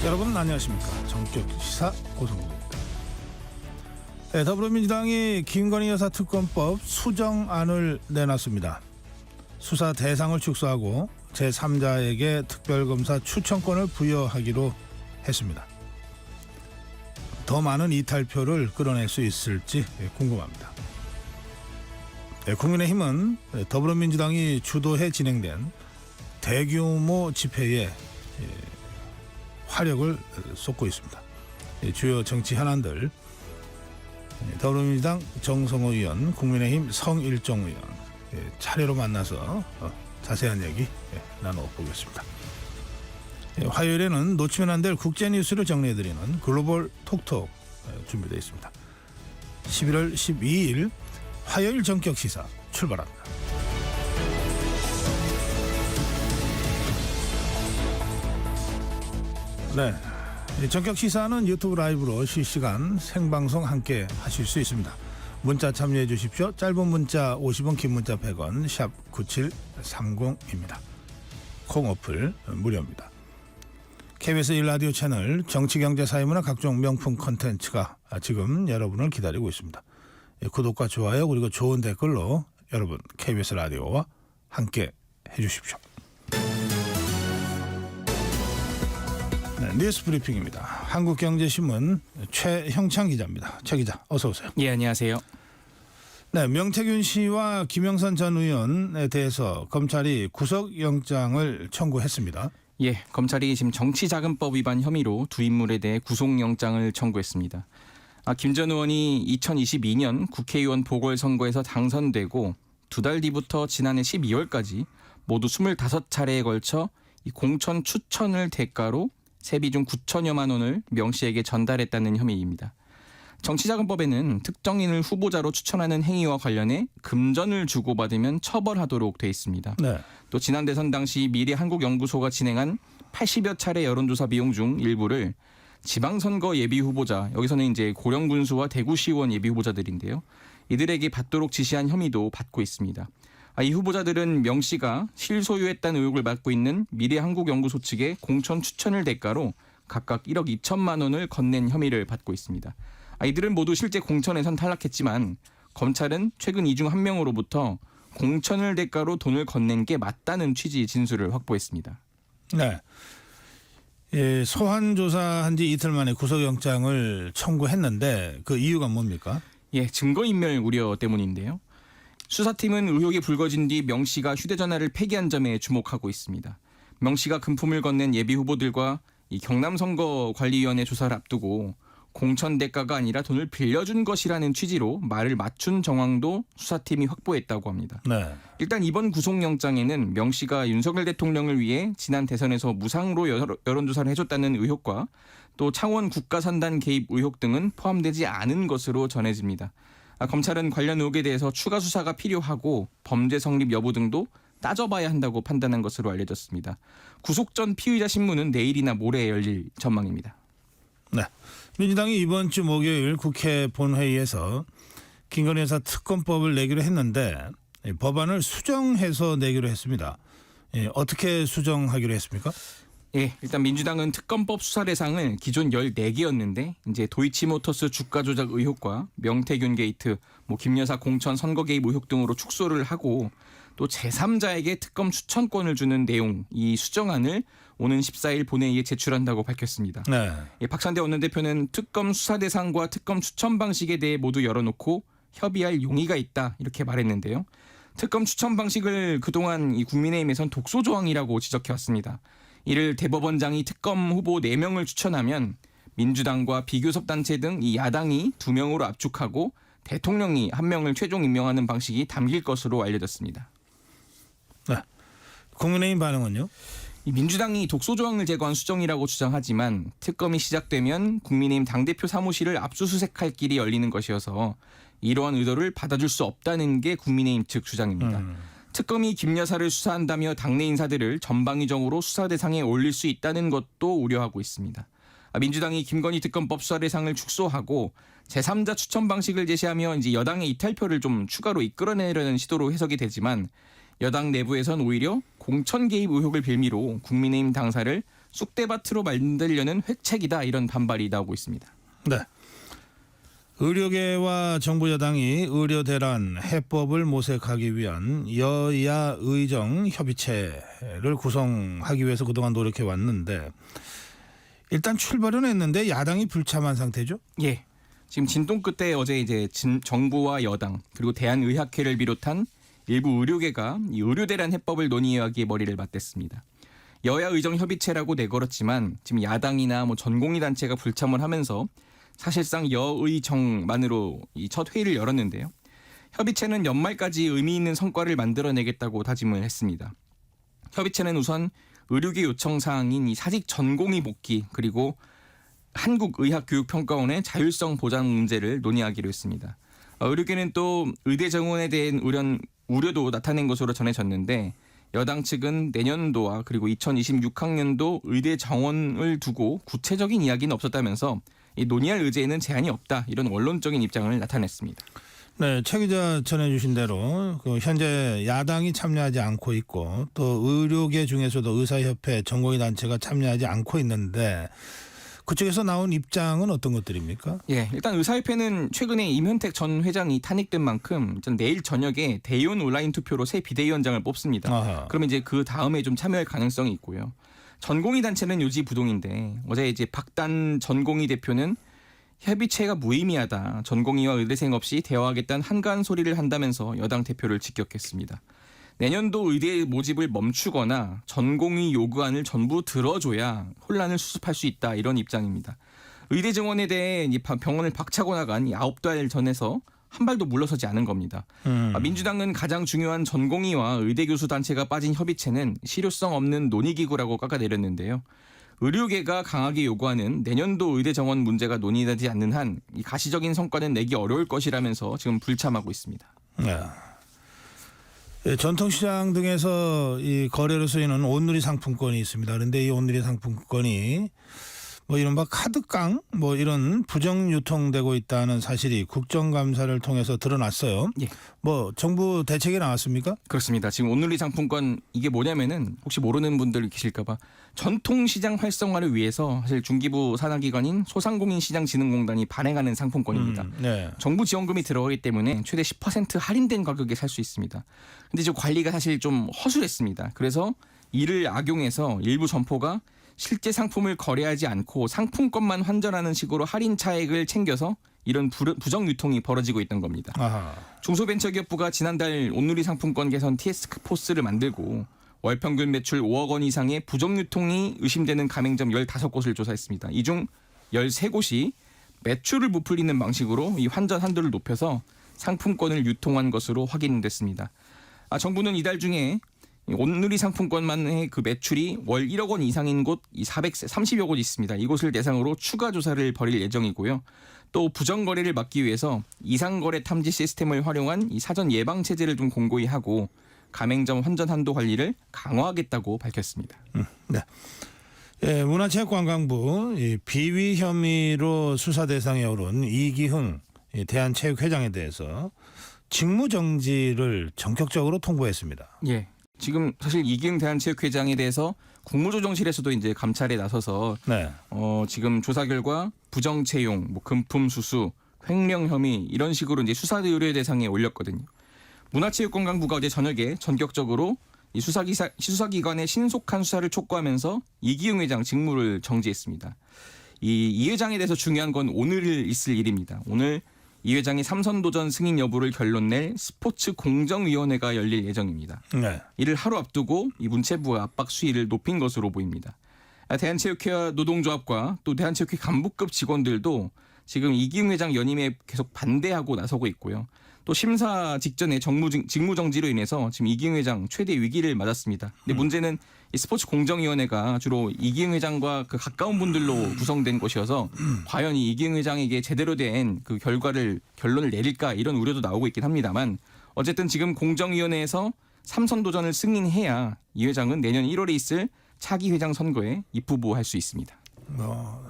여러분 안녕하십니까. 정격 시사 고성구입니다. 네, 더불어민주당이 김건희 여사 특검법 수정안을 내놨습니다. 수사 대상을 축소하고 제3자에게 특별검사 추천권을 부여하기로 했습니다. 더 많은 이탈표를 끌어낼 수 있을지 궁금합니다. 네, 국민의힘은 더불어민주당이 주도해 진행된 대규모 집회에 화력을 쏟고 있습니다. 주요 정치 현안들 더불어민주당 정성호 의원, 국민의힘 성일종 의원 차례로 만나서 자세한 얘기 나눠보겠습니다. 화요일에는 놓치면 안 될 국제뉴스를 정리해드리는 글로벌 톡톡 준비되어 있습니다. 11월 12일 화요일 정격 시사 출발합니다. 네, 정격 시사는 유튜브 라이브로 실시간 생방송 함께 하실 수 있습니다. 문자 참여해 주십시오. 짧은 문자 50원, 긴 문자 100원, 샵 9730입니다. 콩 어플 무료입니다. KBS 1라디오 채널 정치, 경제, 사회문화 각종 명품 콘텐츠가 지금 여러분을 기다리고 있습니다. 구독과 좋아요 그리고 좋은 댓글로 여러분 KBS 라디오와 함께 해주십시오. 네, 뉴스 브리핑입니다. 한국경제신문 최형창 기자입니다. 최 기자 어서 오세요. 예, 안녕하세요. 네, 명태균 씨와 김영선 전 의원에 대해서 검찰이 구속영장을 청구했습니다. 예, 검찰이 지금 정치자금법 위반 혐의로 두 인물에 대해 구속영장을 청구했습니다. 김 전 의원이 2022년 국회의원 보궐선거에서 당선되고 두 달 뒤부터 지난해 12월까지 모두 25차례에 걸쳐 이 공천 추천을 대가로 세비중 9천여만 원을 명 씨에게 전달했다는 혐의입니다. 정치자금법에는 특정인을 후보자로 추천하는 행위와 관련해 금전을 주고받으면 처벌하도록 돼 있습니다. 네. 또 지난 대선 당시 미래한국연구소가 진행한 80여 차례 여론조사 비용 중 일부를 지방선거 예비후보자, 여기서는 이제 고령군수와 대구시의원 예비후보자들인데요. 이들에게 받도록 지시한 혐의도 받고 있습니다. 이 후보자들은 명 씨가 실소유했다는 의혹을 받고 있는 미래한국연구소 측에 공천 추천을 대가로 각각 1억 2천만 원을 건넨 혐의를 받고 있습니다. 이들은 모두 실제 공천에선 탈락했지만 검찰은 최근 이 중 한 명으로부터 공천을 대가로 돈을 건넨 게 맞다는 취지의 진술을 확보했습니다. 네. 예, 소환 조사한 지 이틀 만에 구속영장을 청구했는데 그 이유가 뭡니까? 예, 증거인멸 우려 때문인데요. 수사팀은 의혹이 불거진 뒤 명 씨가 휴대전화를 폐기한 점에 주목하고 있습니다. 명 씨가 금품을 건넨 예비 후보들과 이 경남선거관리위원회 조사를 앞두고 공천 대가가 아니라 돈을 빌려준 것이라는 취지로 말을 맞춘 정황도 수사팀이 확보했다고 합니다. 네. 일단 이번 구속영장에는 명 씨가 윤석열 대통령을 위해 지난 대선에서 무상으로 여론조사를 해줬다는 의혹과 또 창원 국가선단 개입 의혹 등은 포함되지 않은 것으로 전해집니다. 검찰은 관련 의혹에 대해서 추가 수사가 필요하고 범죄 성립 여부 등도 따져봐야 한다고 판단한 것으로 알려졌습니다. 구속 전 피의자 신문은 내일이나 모레 열릴 전망입니다. 네. 민주당이 이번 주 목요일 국회 본회의에서 김건희 여사 특검법을 내기로 했는데 법안을 수정해서 내기로 했습니다. 어떻게 수정하기로 했습니까? 예, 일단 민주당은 특검법 수사 대상을 기존 14개였는데 이제 도이치모터스 주가 조작 의혹과 명태균 게이트, 김 여사 공천 선거 개입 의혹 등으로 축소를 하고 또 제3자에게 특검 추천권을 주는 내용 이 수정안을 오는 14일 본회의에 제출한다고 밝혔습니다. 네. 예, 박찬대 원내대표는 특검 수사 대상과 특검 추천 방식에 대해 모두 열어놓고 협의할 용의가 있다 이렇게 말했는데요. 특검 추천 방식을 그동안 이 국민의힘에선 독소 조항이라고 지적해왔습니다. 이를 대법원장이 특검 후보 4명을 추천하면 민주당과 비교섭단체 등 이 야당이 2명으로 압축하고 대통령이 1명을 최종 임명하는 방식이 담길 것으로 알려졌습니다. 네. 국민의힘 반응은요? 민주당이 독소 조항을 제거한 수정이라고 주장하지만 특검이 시작되면 국민의힘 당대표 사무실을 압수수색할 길이 열리는 것이어서 이러한 의도를 받아줄 수 없다는 게 국민의힘 측 주장입니다. 특검이 김 여사를 수사한다며 당내 인사들을 전방위적으로 수사 대상에 올릴 수 있다는 것도 우려하고 있습니다. 민주당이 김건희 특검법 수사 대상을 축소하고 제3자 추천 방식을 제시하며 이제 여당의 이탈표를 좀 추가로 이끌어내려는 시도로 해석이 되지만 여당 내부에선 오히려 공천 개입 의혹을 빌미로 국민의힘 당사를 쑥대밭으로 만들려는 회책이다 이런 반발이 나오고 있습니다. 네. 의료계와 정부 여당이 의료 대란 해법을 모색하기 위한 여야 의정 협의체를 구성하기 위해서 그동안 노력해 왔는데 일단 출발은 했는데 야당이 불참한 상태죠? 예. 지금 진동 끝에 어제 이제 정부와 여당 그리고 대한의학회를 비롯한 일부 의료계가 이 의료 대란 해법을 논의하기에 머리를 맞댔습니다. 여야 의정 협의체라고 내걸었지만 지금 야당이나 뭐 전공의 단체가 불참을 하면서 사실상 여의정만으로 이 첫 회의를 열었는데요. 협의체는 연말까지 의미 있는 성과를 만들어내겠다고 다짐을 했습니다. 협의체는 우선 의료계 요청 사항인 이 사직 전공의 복귀 그리고 한국의학교육평가원의 자율성 보장 문제를 논의하기로 했습니다. 의료계는 또 의대 정원에 대한 우려도 나타낸 것으로 전해졌는데 여당 측은 내년도와 그리고 2026학년도 의대 정원을 두고 구체적인 이야기는 없었다면서 이 논의할 의제에는 제한이 없다 이런 원론적인 입장을 나타냈습니다. 네, 최 기자 전해주신 대로 현재 야당이 참여하지 않고 있고 또 의료계 중에서도 의사협회 전공의 단체가 참여하지 않고 있는데 그쪽에서 나온 입장은 어떤 것들입니까? 예, 일단 의사협회는 최근에 임현택 전 회장이 탄핵된 만큼 내일 저녁에 대의원 온라인 투표로 새 비대위원장을 뽑습니다. 아하. 그러면 이제 그 다음에 좀 참여할 가능성이 있고요. 전공의 단체는 요지부동인데 어제 이제 박단 전공의 대표는 협의체가 무의미하다. 전공의와 의대생 없이 대화하겠다는 한가한 소리를 한다면서 여당 대표를 직격했습니다. 내년도 의대 모집을 멈추거나 전공의 요구안을 전부 들어줘야 혼란을 수습할 수 있다. 이런 입장입니다. 의대 정원에 대해 병원을 박차고 나간 9달 전에서 한 발도 물러서지 않은 겁니다. 민주당은 가장 중요한 전공의와 의대 교수 단체가 빠진 협의체는 실효성 없는 논의기구라고 깎아내렸는데요. 의료계가 강하게 요구하는 내년도 의대 정원 문제가 논의되지 않는 한 이 가시적인 성과는 내기 어려울 것이라면서 지금 불참하고 있습니다. 네. 예, 전통시장 등에서 이 거래로 쓰이는 온누리 상품권이 있습니다. 그런데 이 온누리 상품권이 뭐 이른바 카드깡 뭐 이런 부정 유통되고 있다는 사실이 국정감사를 통해서 드러났어요. 예. 뭐 정부 대책이 나왔습니까? 그렇습니다. 지금 온누리 상품권 이게 뭐냐면은 혹시 모르는 분들 계실까봐 전통시장 활성화를 위해서 사실 중기부 산하기관인 소상공인시장진흥공단이 발행하는 상품권입니다. 네. 정부 지원금이 들어가기 때문에 최대 10% 할인된 가격에 살 수 있습니다. 근데 저 관리가 사실 좀 허술했습니다. 그래서 이를 악용해서 일부 점포가 실제 상품을 거래하지 않고 상품권만 환전하는 식으로 할인 차액을 챙겨서 이런 부정 유통이 벌어지고 있던 겁니다. 아하. 중소벤처기업부가 지난달 온누리 상품권 개선 TS크포스를 만들고 월 평균 매출 5억 원 이상의 부정 유통이 의심되는 가맹점 15곳을 조사했습니다. 이 중 13곳이 매출을 부풀리는 방식으로 이 환전 한도를 높여서 상품권을 유통한 것으로 확인됐습니다. 정부는 이달 중에 온누리 상품권만의 그 매출이 월 1억 원 이상인 곳 430여 곳 있습니다. 이곳을 대상으로 추가 조사를 벌일 예정이고요. 또 부정 거래를 막기 위해서 이상거래 탐지 시스템을 활용한 이 사전 예방 체제를 좀 공고히 하고 가맹점 환전 한도 관리를 강화하겠다고 밝혔습니다. 네. 예, 문화체육관광부 비위 혐의로 수사 대상에 오른 이기흥 대한체육회장에 대해서 직무 정지를 전격적으로 통보했습니다. 예. 지금 사실 이기흥 대한체육회장에 대해서 국무조정실에서도 이제 감찰에 나서서 네. 지금 조사 결과 부정 채용, 뭐 금품 수수, 횡령 혐의 이런 식으로 이제 수사 의뢰 대상에 올렸거든요. 문화체육관광부가 어제 저녁에 전격적으로 이 수사기관의 신속한 수사를 촉구하면서 이기흥 회장 직무를 정지했습니다. 이 회장에 대해서 중요한 건 오늘 있을 일입니다. 오늘 이 회장이 삼선 도전 승인 여부를 결론낼 스포츠 공정위원회가 열릴 예정입니다. 네. 이를 하루 앞두고 이 문체부의 압박 수위를 높인 것으로 보입니다. 대한체육회와 노동조합과 또 대한체육회 간부급 직원들도 지금 이기흥 회장 연임에 계속 반대하고 나서고 있고요. 또 심사 직전에 직무 정지로 인해서 지금 이기흥 회장 최대 위기를 맞았습니다. 근데 문제는 이 스포츠 공정위원회가 주로 이기흥 회장과 그 가까운 분들로 구성된 곳이어서 과연 이 이기흥 회장에게 제대로 된 그 결론을 내릴까 이런 우려도 나오고 있긴 합니다만 어쨌든 지금 공정위원회에서 삼선 도전을 승인해야 이 회장은 내년 1월에 있을 차기 회장 선거에 입후보할 수 있습니다.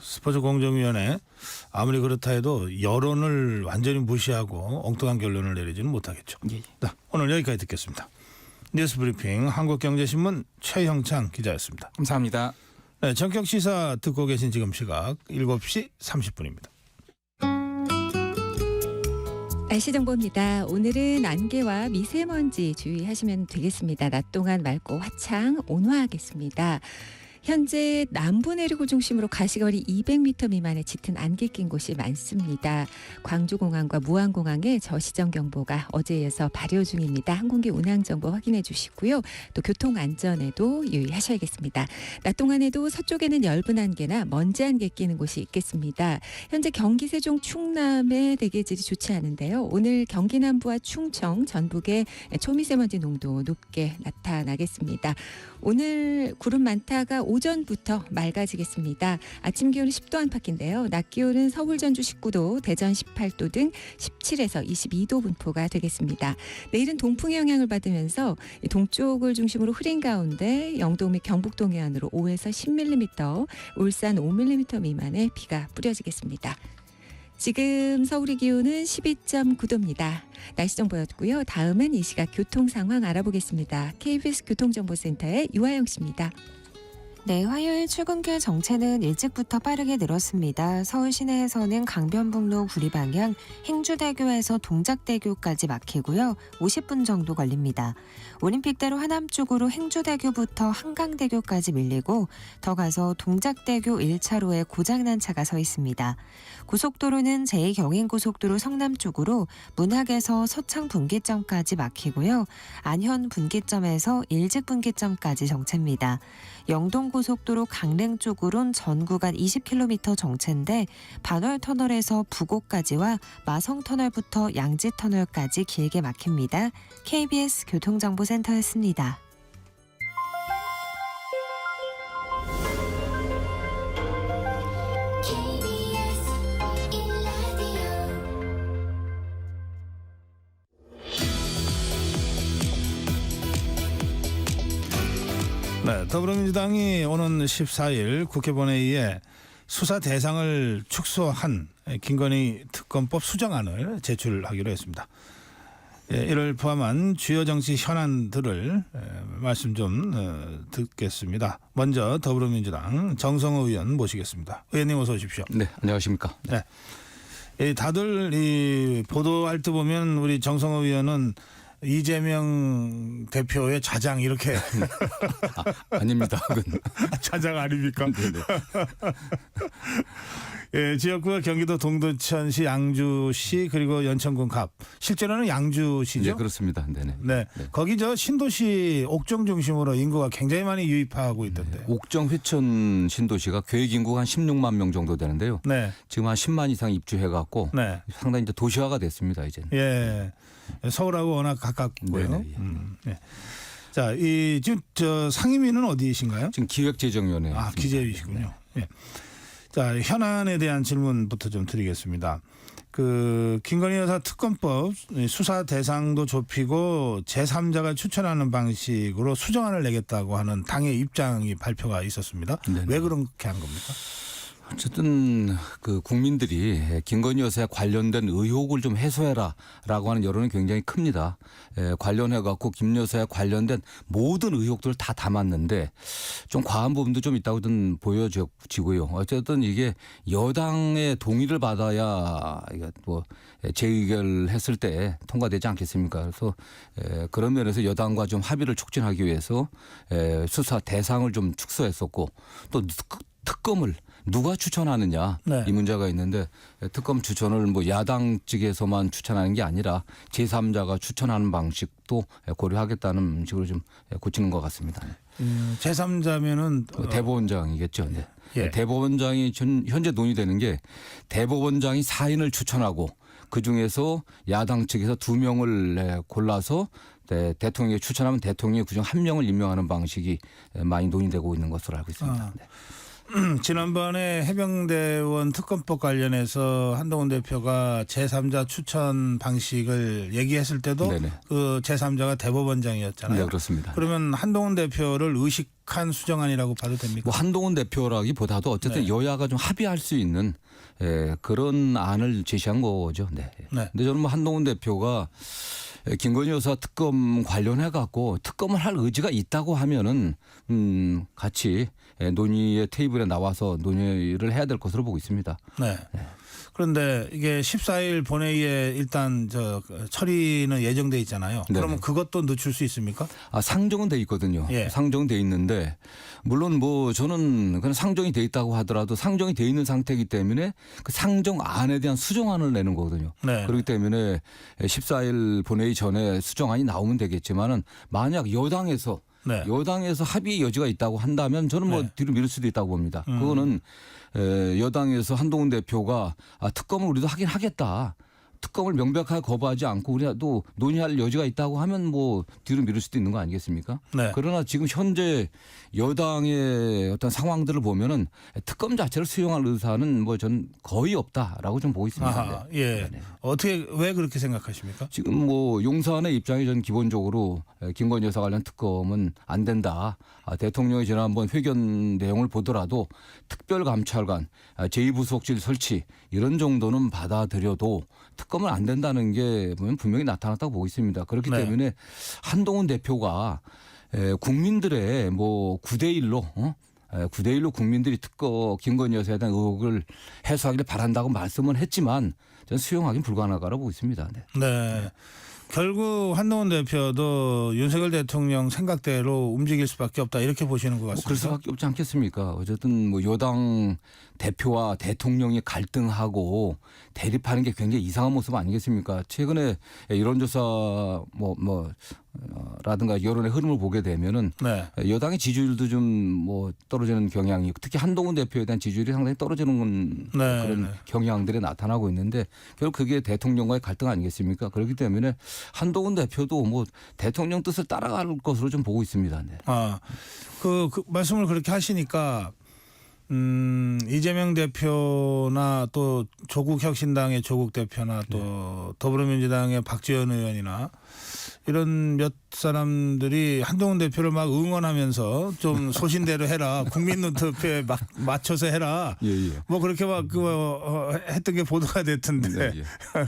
스포츠 공정위원회 아무리 그렇다 해도 여론을 완전히 무시하고 엉뚱한 결론을 내리지는 못하겠죠. 예. 자, 오늘 여기까지 듣겠습니다. 뉴스브리핑 한국경제신문 최형창 기자였습니다. 감사합니다. 네, 전격 시사 듣고 계신 지금 시각 7시 30분입니다. 날씨 정보입니다. 오늘은 안개와 미세먼지 주의하시면 되겠습니다. 낮 동안 맑고 화창 온화하겠습니다. 현재 남부 내륙을 중심으로 가시거리 200m 미만의 짙은 안개 낀 곳이 많습니다. 광주공항과 무안공항에 저시정 경보가 어제에 이어서 발효 중입니다. 항공기 운항 정보 확인해 주시고요. 또 교통 안전에도 유의하셔야겠습니다. 낮 동안에도 서쪽에는 엷은 안개나 먼지 안개 끼는 곳이 있겠습니다. 현재 경기 세종 충남의 대기질이 좋지 않은데요. 오늘 경기 남부와 충청, 전북의 초미세먼지 농도 높게 나타나겠습니다. 오늘 구름 많다가 오전부터 맑아지겠습니다. 아침 기온은 10도 안팎인데요. 낮 기온은 서울 전주 19도, 대전 18도 등 17에서 22도 분포가 되겠습니다. 내일은 동풍의 영향을 받으면서 동쪽을 중심으로 흐린 가운데 영동 및 경북 동해안으로 5에서 10mm, 울산 5mm 미만의 비가 뿌려지겠습니다. 지금 서울의 기온은 12.9도입니다. 날씨 정보였고요. 다음은 이 시각 교통 상황 알아보겠습니다. KBS 교통정보센터의 유아영 씨입니다. 네, 화요일 출근길 정체는 일찍부터 빠르게 늘었습니다. 서울 시내에서는 강변북로 구리 방향 행주대교에서 동작대교까지 막히고요. 50분 정도 걸립니다. 올림픽대로 하남 쪽으로 행주대교부터 한강대교까지 밀리고 더 가서 동작대교 1차로에 고장난 차가 서 있습니다. 고속도로는 제2경인고속도로 성남 쪽으로 문학에서 서창 분기점까지 막히고요. 안현 분기점에서 일직 분기점까지 정체입니다. 영동고속도로 강릉 쪽으론 전 구간 20km 정체인데 반월터널에서 부곡까지와 마성터널부터 양지터널까지 길게 막힙니다. KBS 교통정보센터였습니다. 네, 더불어민주당이 오는 14일 국회 본회의에 수사 대상을 축소한 김건희 특검법 수정안을 제출하기로 했습니다. 이를 포함한 주요 정치 현안들을 말씀 좀 듣겠습니다. 먼저 더불어민주당 정성호 의원 모시겠습니다. 의원님 어서 오십시오. 네, 안녕하십니까. 네. 다들 이 보도할 때 보면 우리 정성호 의원은 이재명 대표의 좌장 이렇게 아닙니다. 좌장 아닙니까? 네네. 예, 지역구가 경기도 동두천시, 양주시 그리고 연천군 갑. 실제로는 양주시죠? 네, 그렇습니다. 네네. 네, 거기 저 신도시 옥정 중심으로 인구가 굉장히 많이 유입하고 있던데. 옥정 회천 신도시가 계획 인구가 한 16만 명 정도 되는데요. 네, 지금 한 10만 이상 입주해 갖고 네, 상당히 이제 도시화가 됐습니다. 이제는. 예, 서울하고 워낙 가깝고요. 네네, 예. 네. 자, 이 지금 저 상임위는 어디이신가요? 지금 기획재정위원회. 아, 기재위시군요. 예. 자, 현안에 대한 질문부터 좀 드리겠습니다. 그 김건희 여사 특검법 수사 대상도 좁히고 제3자가 추천하는 방식으로 수정안을 내겠다고 하는 당의 입장이 발표가 있었습니다. 네네. 왜 그렇게 한 겁니까? 어쨌든 그 국민들이 김건희 여사에 관련된 의혹을 좀 해소해라라고 하는 여론이 굉장히 큽니다. 관련해 갖고 김 여사에 관련된 모든 의혹들을 다 담았는데 좀 과한 부분도 좀 있다고 좀 보여지고요. 어쨌든 이게 여당의 동의를 받아야 이게 뭐 재의결했을 때 통과되지 않겠습니까? 그래서 그런 면에서 여당과 좀 합의를 촉진하기 위해서 수사 대상을 좀 축소했었고 또 특검을 누가 추천하느냐 네. 이 문제가 있는데 특검 추천을 뭐 야당 측에서만 추천하는 게 아니라 제3자가 추천하는 방식도 고려하겠다는 식으로 좀 고치는 것 같습니다. 제3자면은 대법원장이겠죠. 네. 예. 대법원장이 현재 논의되는 게 대법원장이 4인을 추천하고 그중에서 야당 측에서 2명을 골라서 대통령이 추천하면 대통령이 그중 1명을 임명하는 방식이 많이 논의되고 있는 것으로 알고 있습니다. 네. 지난번에 해병대원 특검법 관련해서 한동훈 대표가 제3자 추천 방식을 얘기했을 때도 네네. 그 제3자가 대법원장이었잖아요. 네, 그렇습니다. 그러면 한동훈 대표를 의식한 수정안이라고 봐도 됩니까? 뭐 한동훈 대표라기보다도 어쨌든 네. 여야가 좀 합의할 수 있는 그런 안을 제시한 거죠. 네. 네. 근데 저는 뭐 한동훈 대표가 김건희 여사 특검 관련해 갖고 특검을 할 의지가 있다고 하면은 같이 논의의 테이블에 나와서 논의를 해야 될 것으로 보고 있습니다. 네. 그런데 이게 14일 본회의에 일단 처리는 예정돼 있잖아요. 네네. 그러면 그것도 늦출 수 있습니까? 상정은 돼 있거든요. 예. 상정은 돼 있는데 물론 뭐 저는 그냥 상정이 돼 있다고 하더라도 상정이 돼 있는 상태이기 때문에 그 상정안에 대한 수정안을 내는 거거든요. 네. 그렇기 때문에 14일 본회의 전에 수정안이 나오면 되겠지만은 만약 여당에서 네. 합의 여지가 있다고 한다면 저는 뭐 네. 뒤로 미룰 수도 있다고 봅니다. 그거는 여당에서 한동훈 대표가 특검을 우리도 하긴 하겠다. 특검을 명백하게 거부하지 않고 우리도 논의할 여지가 있다고 하면 뭐 뒤로 미룰 수도 있는 거 아니겠습니까? 네. 그러나 지금 현재 여당의 어떤 상황들을 보면은 특검 자체를 수용할 의사는 뭐 전 거의 없다라고 좀 보고 있습니다. 아하, 예. 네네. 어떻게 왜 그렇게 생각하십니까? 지금 뭐 용산의 입장이 전 기본적으로 김건희 여사 관련 특검은 안 된다. 대통령이 지난번 회견 내용을 보더라도 특별감찰관, 제2부속실 설치 이런 정도는 받아들여도 특검은 안 된다는 게 보면 분명히 나타났다고 보고 있습니다. 그렇기 네. 때문에 한동훈 대표가 국민들의 뭐 9대1로 9대1로 국민들이 김건희 여사에 대한 의혹을 해소하기를 바란다고 말씀은 했지만 저는 수용하기는 불가능하다고 보고 있습니다. 네. 네. 결국 한동훈 대표도 윤석열 대통령 생각대로 움직일 수밖에 없다 이렇게 보시는 것 뭐 같습니다. 그럴 수밖에 없지 않겠습니까? 어쨌든 뭐 여당 대표와 대통령이 갈등하고 대립하는 게 굉장히 이상한 모습 아니겠습니까? 최근에 여론조사 라든가 여론의 흐름을 보게 되면은 네. 여당의 지지율도 좀 뭐 떨어지는 경향이 특히 한동훈 대표에 대한 지지율이 상당히 떨어지는 네. 그런 경향들이 나타나고 있는데 결국 그게 대통령과의 갈등 아니겠습니까? 그렇기 때문에 한동훈 대표도 뭐 대통령 뜻을 따라갈 것으로 좀 보고 있습니다. 네. 그 말씀을 그렇게 하시니까 이재명 대표나 또 조국혁신당의 조국 대표나 또 더불어민주당의 박지원 의원이나 이런 몇 사람들이 한동훈 대표를 막 응원하면서 좀 소신대로 해라. 국민 투표에 맞춰서 해라. 예, 예. 뭐 그렇게 막 했던 게 보도가 됐던데 네, 예.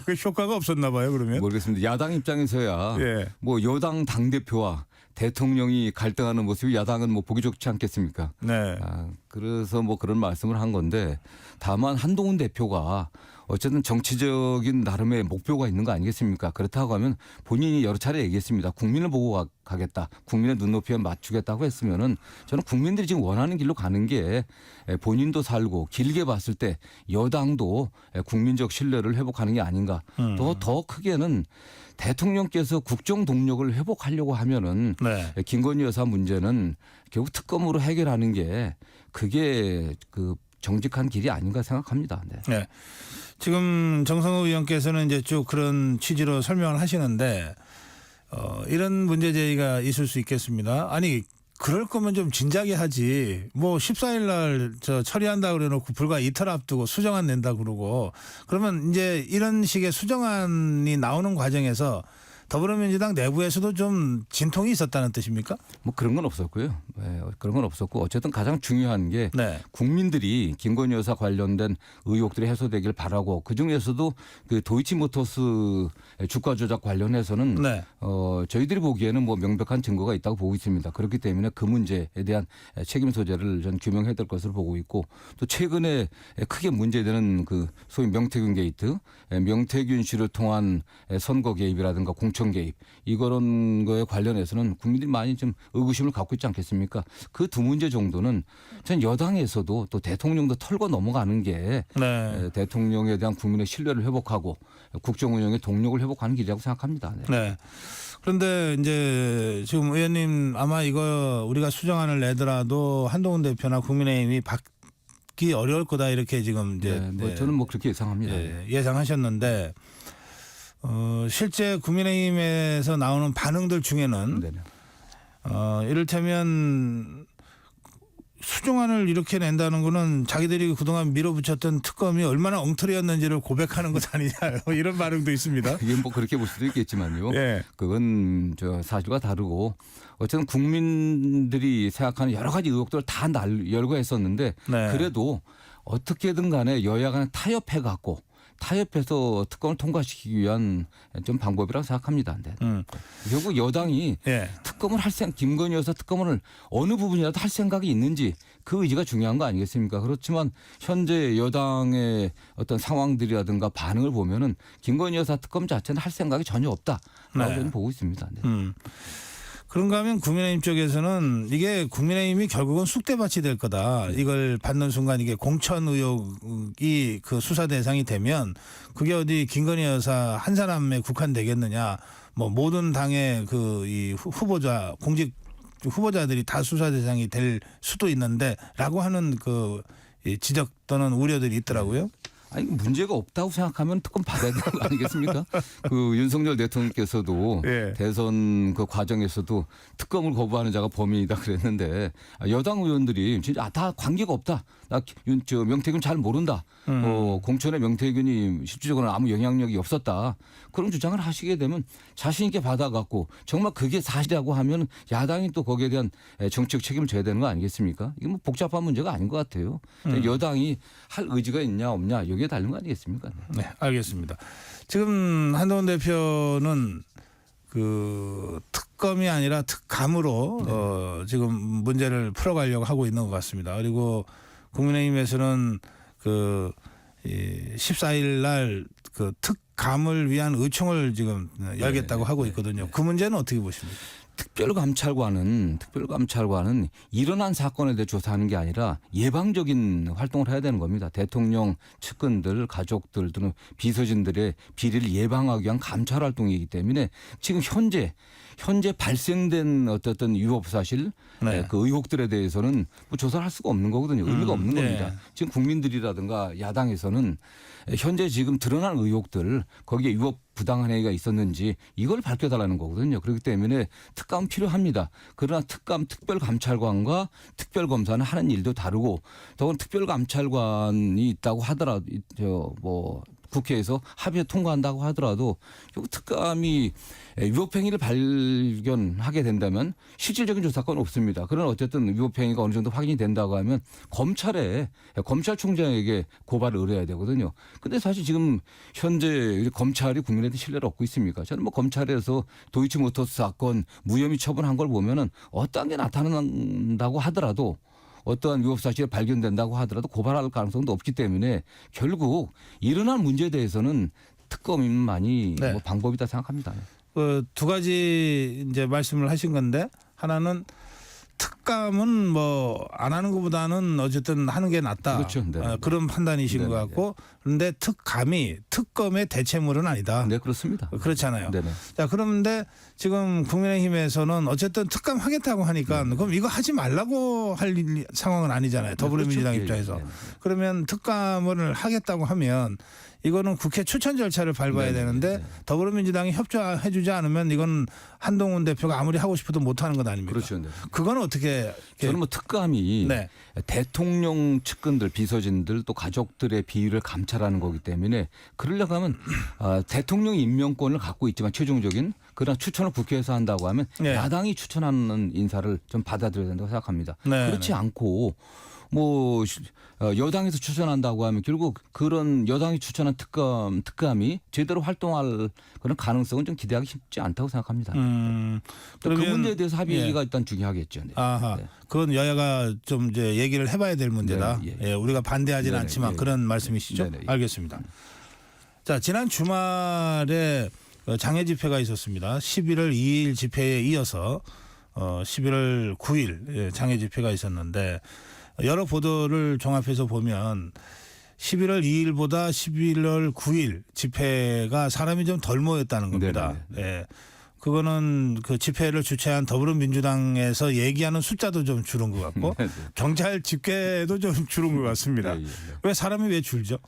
그 효과가 없었나 봐요. 그러면. 모르겠습니다. 야당 입장에서야 예. 뭐 여당 당 대표와 대통령이 갈등하는 모습이 야당은 뭐 보기 좋지 않겠습니까? 네. 그래서 뭐 그런 말씀을 한 건데 다만 한동훈 대표가 어쨌든 정치적인 나름의 목표가 있는 거 아니겠습니까? 그렇다고 하면 본인이 여러 차례 얘기했습니다. 국민을 보고 가겠다. 국민의 눈높이에 맞추겠다고 했으면은 저는 국민들이 지금 원하는 길로 가는 게 본인도 살고 길게 봤을 때 여당도 국민적 신뢰를 회복하는 게 아닌가. 더 크게는 대통령께서 국정 동력을 회복하려고 하면은 네. 김건희 여사 문제는 결국 특검으로 해결하는 게 그게 그 정직한 길이 아닌가 생각합니다. 네. 네. 지금 정성호 의원께서는 이제 쭉 그런 취지로 설명을 하시는데 이런 문제 제기가 있을 수 있겠습니다. 아니 그럴 거면 좀 진작에 하지. 뭐 14일 날 처리한다 그래놓고 불과 이틀 앞두고 수정안 낸다 그러고 그러면 이제 이런 식의 수정안이 나오는 과정에서 더불어민주당 내부에서도 좀 진통이 있었다는 뜻입니까? 뭐 그런 건 없었고요. 네, 그런 건 없었고 어쨌든 가장 중요한 게 네. 국민들이 김건희 여사 관련된 의혹들이 해소되길 바라고 그중에서도 그 도이치모터스 주가 조작 관련해서는 네. 저희들이 보기에는 뭐 명백한 증거가 있다고 보고 있습니다. 그렇기 때문에 그 문제에 대한 책임 소재를 전 규명해야 될 것으로 보고 있고 또 최근에 크게 문제되는 그 소위 명태균 게이트, 명태균 씨를 통한 선거 개입이라든가 공천 개입 이런 거에 관련해서는 국민들이 많이 좀 의구심을 갖고 있지 않겠습니까? 그 두 문제 정도는 전 여당에서도 또 대통령도 털고 넘어가는 게 네. 대통령에 대한 국민의 신뢰를 회복하고 국정 운영의 동력을 회복하는 길이라고 생각합니다. 네. 네. 그런데 이제 지금 의원님 아마 이거 우리가 수정안을 내더라도 한동훈 대표나 국민의힘이 받기 어려울 거다 이렇게 지금 이제 뭐 저는 뭐 그렇게 예상합니다. 예상하셨는데 실제 국민의힘에서 나오는 반응들 중에는 네네. 이를테면 수정안을 이렇게 낸다는 거는 자기들이 그동안 밀어붙였던 특검이 얼마나 엉터리였는지를 고백하는 것 아니냐 이런 반응도 있습니다. 이게 뭐 그렇게 볼 수도 있겠지만요. 예. 그건 저 사실과 다르고 어쨌든 국민들이 생각하는 여러 가지 의혹들을 다 열거했었는데 네. 그래도 어떻게든 간에 여야 간에 타협해 갖고 타협해서 특검을 통과시키기 위한 좀 방법이라고 생각합니다. 네. 결국 여당이 예. 특검을 김건희 여사 특검을 어느 부분이라도 할 생각이 있는지 그 의지가 중요한 거 아니겠습니까? 그렇지만 현재 여당의 어떤 상황들이라든가 반응을 보면은 김건희 여사 특검 자체는 할 생각이 전혀 없다라고 네. 저는 보고 있습니다. 네. 그런가 하면 국민의힘 쪽에서는 이게 국민의힘이 결국은 쑥대밭이 될 거다. 이걸 받는 순간 이게 공천 의혹이 그 수사 대상이 되면 그게 어디 김건희 여사 한 사람에 국한되겠느냐. 뭐 모든 당의 그 이 후보자 공직 후보자들이 다 수사 대상이 될 수도 있는데라고 하는 그 이 지적 또는 우려들이 있더라고요. 아니 문제가 없다고 생각하면 특검 받아야 되는 거 아니겠습니까? 그 윤석열 대통령께서도 예. 대선 그 과정에서도 특검을 거부하는 자가 범인이다 그랬는데 여당 의원들이 진짜 다 관계가 없다. 나 명태균 잘 모른다. 공천에 명태균이 실질적으로는 아무 영향력이 없었다. 그런 주장을 하시게 되면 자신 있게 받아갖고 정말 그게 사실이라고 하면 야당이 또 거기에 대한 정치적 책임을 져야 되는 거 아니겠습니까? 이게 뭐 복잡한 문제가 아닌 것 같아요. 여당이 할 의지가 있냐 없냐 여기에 달린 거 아니겠습니까? 네, 알겠습니다. 지금 한동훈 대표는 그 특검이 아니라 특감으로 지금 문제를 풀어가려고 하고 있는 것 같습니다. 그리고 국민의힘에서는 그 14일 날 그 특감을 위한 의총을 지금 열겠다고 하고 있거든요. 그 문제는 어떻게 보십니까? 특별감찰관은 일어난 사건에 대해 조사하는 게 아니라 예방적인 활동을 해야 되는 겁니다. 대통령 측근들, 가족들 또는 비서진들의 비리를 예방하기 위한 감찰 활동이기 때문에 지금 현재 발생된 어떤 위법 사실 네. 그 의혹들에 대해서는 뭐 조사를 할 수가 없는 거거든요. 의미가 없는 네. 겁니다. 지금 국민들이라든가 야당에서는 현재 지금 드러난 의혹들 거기에 위법 부당한 행위가 있었는지 이걸 밝혀달라는 거거든요. 그렇기 때문에 특감은 필요합니다. 그러나 특별감찰관과 특별검사는 하는 일도 다르고 더군 특별감찰관이 있다고 하더라도 국회에서 합의에 통과한다고 하더라도 특감이 위법행위를 발견하게 된다면 실질적인 조사건 없습니다. 그러나 어쨌든 위법행위가 어느 정도 확인이 된다고 하면 검찰총장에게 고발을 의뢰해야 되거든요. 근데 사실 지금 현재 검찰이 국민한테 신뢰를 얻고 있습니까? 저는 뭐 검찰에서 도이치모터스 사건 무혐의 처분한 걸 보면은 어떠한 게 나타난다고 하더라도 어떠한 위법 사실이 발견된다고 하더라도 고발할 가능성도 없기 때문에 결국 일어난 문제에 대해서는 특검만이 네. 뭐 방법이다 생각합니다. 그 두 가지 이제 말씀을 하신 건데 하나는 특감은 뭐 안 하는 것보다는 어쨌든 하는 게 낫다. 그렇죠. 네. 그런 판단이신 네. 것 같고 그런데 특감이 특검의 대체물은 아니다. 네, 그렇습니다. 그렇잖아요. 네네. 자, 그런데 지금 국민의힘에서는 어쨌든 특감 하겠다고 하니까 그럼 이거 하지 말라고 할 상황은 아니잖아요. 더불어민주당 그렇죠. 입장에서. 네. 그러면 특감을 하겠다고 하면 이거는 국회 추천 절차를 밟아야 네네. 되는데 네. 더불어민주당이 협조해주지 않으면 이건 한동훈 대표가 아무리 하고 싶어도 못하는 것 아닙니까? 그렇죠. 네. 그건 어떻게 저는 뭐 특감이 네. 대통령 측근들, 비서진들 또 가족들의 비위를 감찰하는 거기 때문에 그러려고 하면 대통령 임명권을 갖고 있지만 최종적인 그러나 추천을 국회에서 한다고 하면 네. 야당이 추천하는 인사를 좀 받아들여야 된다고 생각합니다. 네. 그렇지 않고 뭐 여당에서 추천한다고 하면 결국 그런 여당이 추천한 특감이 제대로 활동할 그런 가능성은 좀 기대하기 쉽지 않다고 생각합니다. 그 문제에 대해서 합의가 일단 중요하겠죠. 네. 아하. 네. 그건 여야가 좀 이제 얘기를 해봐야 될 문제다. 네, 예, 우리가 반대하지는 네네, 않지만 예, 그런 말씀이시죠? 네네, 예. 알겠습니다. 자, 지난 주말에 장애 집회가 있었습니다. 11월 2일 집회에 이어서 11월 9일 장애 집회가 있었는데 여러 보도를 종합해서 보면 11월 2일보다 11월 9일 집회가 사람이 좀 덜 모였다는 겁니다. 예. 그거는 그 집회를 주최한 더불어민주당에서 얘기하는 숫자도 좀 줄은 것 같고 경찰 집계도 좀 줄은 것 같습니다. 왜 사람이 왜 줄죠?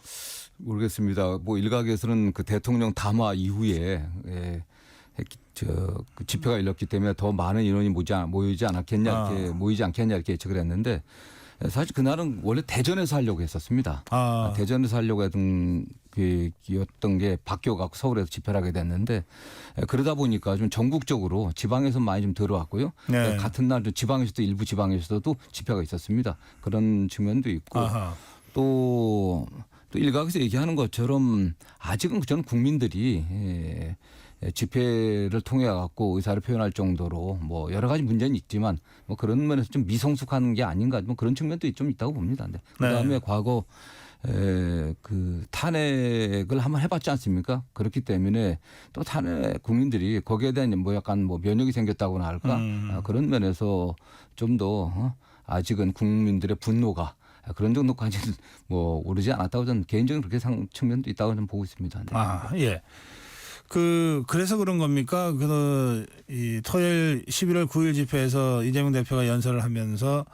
모르겠습니다. 뭐 일각에서는 그 대통령 담화 이후에 그 집회가 열렸기 때문에 더 많은 인원이 모이지 않았겠냐 이렇게 모이지 않겠냐 이렇게 예측을 했는데 사실 그날은 원래 대전에서 하려고 했었습니다. 대전에서 하려고 했던 게 바뀌어갖고 서울에서 집회를 하게 됐는데 그러다 보니까 좀 전국적으로 지방에서 많이 좀 들어왔고요. 네. 같은 날 지방에서도 일부 지방에서도 집회가 있었습니다. 그런 측면도 있고 아하. 또 또 일각에서 얘기하는 것처럼 아직은 저는 국민들이 집회를 통해 갖고 의사를 표현할 정도로 뭐 여러 가지 문제는 있지만 뭐 그런 면에서 좀 미성숙한 게 아닌가 뭐 그런 측면도 좀 있다고 봅니다. 네. 그다음에 과거 그 탄핵을 한번 해봤지 않습니까? 그렇기 때문에 또 탄핵 국민들이 거기에 대한 뭐 약간 뭐 면역이 생겼다고나 할까 그런 면에서 좀 더 아직은 국민들의 분노가 그런 정도까지는 뭐 오르지 않았다고 저는 개인적으로 그렇게 측면도 있다고 저는 보고 있습니다. 네. 아, 예. 그래서 그런 겁니까? 이 토요일 11월 9일 집회에서 이재명 대표가 연설을 하면서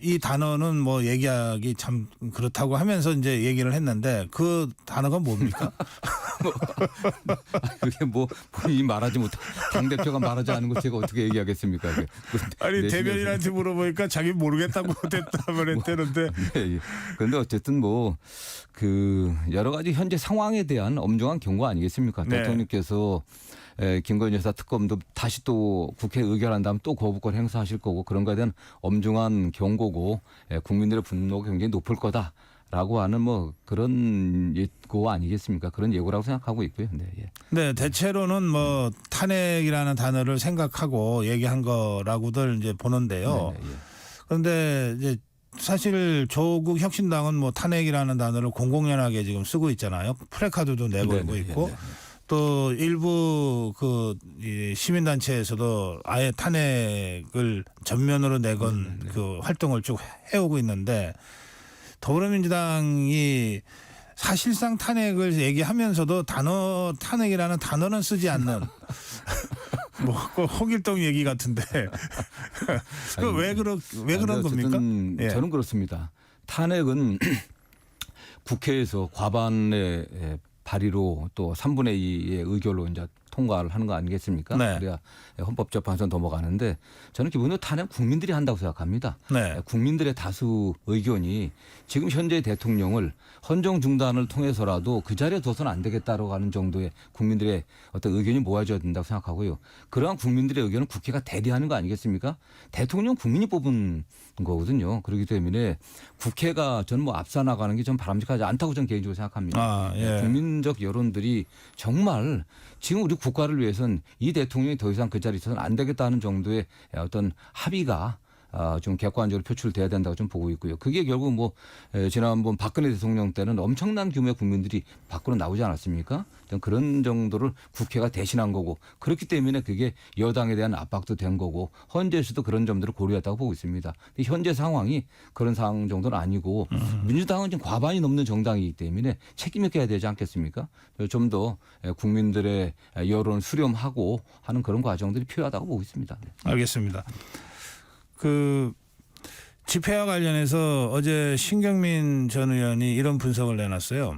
이 단어는 뭐 얘기하기 참 그렇다고 하면서 이제 얘기를 했는데 그 단어가 뭡니까? 그게 뭐 본인이 말하지 못한 당대표가 말하지 않은 거 제가 어떻게 얘기하겠습니까? 그게. 아니 대변인한테 물어보니까 자기 모르겠다고 대답을 했다는데. 네, 그런데 어쨌든 뭐 그 여러 가지 현재 상황에 대한 엄중한 경고 아니겠습니까? 네. 대통령께서 김건희 여사 특검도 다시 또 국회에 의결한 다음 또 거부권 행사하실 거고 그런 거에 대한 엄중한 경고고 국민들의 분노가 굉장히 높을 거다라고 하는 뭐 그런 예고 아니겠습니까? 그런 예고라고 생각하고 있고요. 네, 예. 네, 대체로는 뭐 탄핵이라는 단어를 생각하고 얘기한 거라고들 이제 보는데요. 네, 네, 예. 그런데 이제 사실 조국 혁신당은 뭐 탄핵이라는 단어를 공공연하게 지금 쓰고 있잖아요. 프래카드도 내걸고 네, 네, 있고. 네, 네. 또 일부 이 시민단체에서도 아예 탄핵을 전면으로 내건 그 활동을 쭉 해오고 있는데 더불어민주당이 사실상 탄핵을 얘기하면서도 탄핵이라는 단어는 쓰지 않는 뭐 홍길동 얘기 같은데 왜 그런 겁니까? 예. 저는 그렇습니다. 탄핵은 국회에서 과반의 발의로 또 3분의 2의 의결로 이제 통과를 하는 거 아니겠습니까? 네. 그래야 헌법재판소 넘어가는데 저는 기본적으로 탄핵 국민들이 한다고 생각합니다. 네. 국민들의 다수 의견이 지금 현재 대통령을 헌정 중단을 통해서라도 그 자리에 둬서는 안 되겠다라고 하는 정도의 국민들의 어떤 의견이 모아져야 된다고 생각하고요. 그러한 국민들의 의견은 국회가 대리하는 거 아니겠습니까? 대통령 국민이 뽑은 거거든요. 그렇기 때문에 국회가 저는 뭐 앞서 나가는 게 좀 바람직하지 않다고 저는 개인적으로 생각합니다. 예. 국민적 여론들이 정말 지금 우리 국가를 위해서는 이 대통령이 더 이상 그 자리에 있어서는 안 되겠다는 정도의 어떤 합의가 좀 객관적으로 표출돼야 된다고 좀 보고 있고요. 그게 결국 뭐 지난번 박근혜 대통령 때는 엄청난 규모의 국민들이 밖으로 나오지 않았습니까? 그런 정도를 국회가 대신한 거고 그렇기 때문에 그게 여당에 대한 압박도 된 거고 헌재에서도 그런 점들을 고려했다고 보고 있습니다. 근데 현재 상황이 그런 상황 정도는 아니고 민주당은 지금 과반이 넘는 정당이기 때문에 책임 있게 해야 되지 않겠습니까? 좀 더 국민들의 여론을 수렴하고 하는 그런 과정들이 필요하다고 보고 있습니다. 네. 알겠습니다. 집회와 관련해서 어제 신경민 전 의원이 이런 분석을 내놨어요.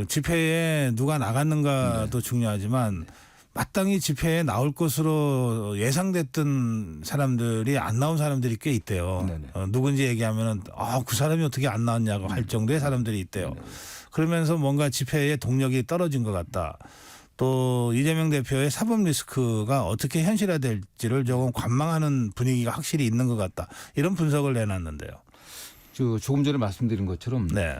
집회에 누가 나갔는가도 중요하지만 마땅히 집회에 나올 것으로 예상됐던 사람들이 안 나온 사람들이 꽤 있대요. 누군지 얘기하면은 그 사람이 어떻게 안 나왔냐고 할 정도의 사람들이 있대요. 그러면서 뭔가 집회의 동력이 떨어진 것 같다. 또 이재명 대표의 사법 리스크가 어떻게 현실화될지를 조금 관망하는 분위기가 확실히 있는 것 같다. 이런 분석을 내놨는데요. 조금 전에 말씀드린 것처럼 네.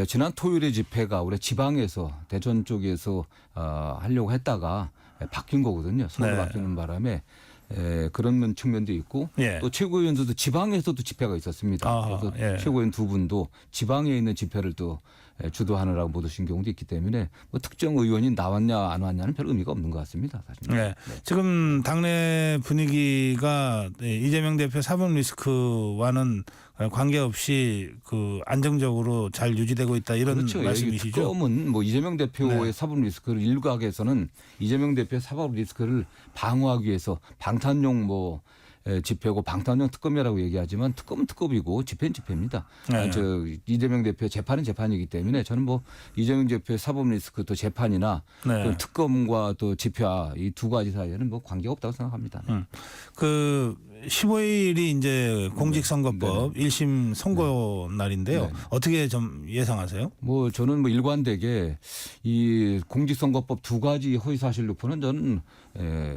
지난 토요일의 집회가 우리 지방에서 대전 쪽에서 하려고 했다가 바뀐 거거든요. 선거 네. 바뀌는 바람에 그런 측면도 있고 예. 또 최고위원들도 지방에서도 집회가 있었습니다. 그래서 예. 최고위원 두 분도 지방에 있는 집회를 또 주도하느라고 못 오신 경우도 있기 때문에 뭐 특정 의원이 나왔냐 안 왔냐는 별 의미가 없는 것 같습니다. 사실. 네. 지금 당내 분위기가 이재명 대표 사법 리스크와는 관계없이 안정적으로 잘 유지되고 있다 이런 그렇죠. 말씀이시죠? 특검은 뭐 이재명 대표의 네. 사법 리스크를 일각에서는 이재명 대표의 사법 리스크를 방어하기 위해서 방탄용 집회고 방탄용 특검이라고 얘기하지만 특검은 특검이고 집회는 집회입니다. 네. 이재명 대표의 재판은 재판이기 때문에 저는 뭐 이재명 대표의 사법 리스크 또 재판이나 네. 또 특검과 또 집회와 이 두 가지 사이에는 뭐 관계가 없다고 생각합니다. 15일이 이제 공직선거법 1심 선고 날인데요. 네. 어떻게 좀 예상하세요? 뭐 저는 뭐 일관되게 이 공직선거법 두 가지 허위사실 유포는 저는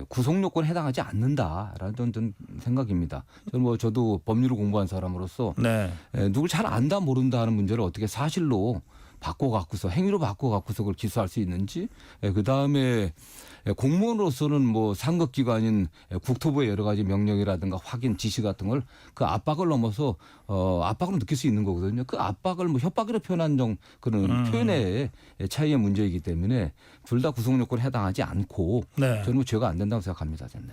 구속 요건에 해당하지 않는다라는 전 생각입니다. 저는 뭐 저도 법률을 공부한 사람으로서 네. 누굴 잘 안다 모른다 하는 문제를 어떻게 사실로 바꿔갖고서 행위로 바꿔갖고서 그걸 기소할 수 있는지, 그다음에 공무원으로서는 뭐 상급기관인 국토부의 여러 가지 명령이라든가 확인 지시 같은 걸 그 압박을 넘어서 압박으로 느낄 수 있는 거거든요. 그 압박을 뭐 협박으로 표현한 그런 표현의 차이의 문제이기 때문에 둘 다 구속 요건에 해당하지 않고 네. 저는 뭐 죄가 안 된다고 생각합니다. 저는.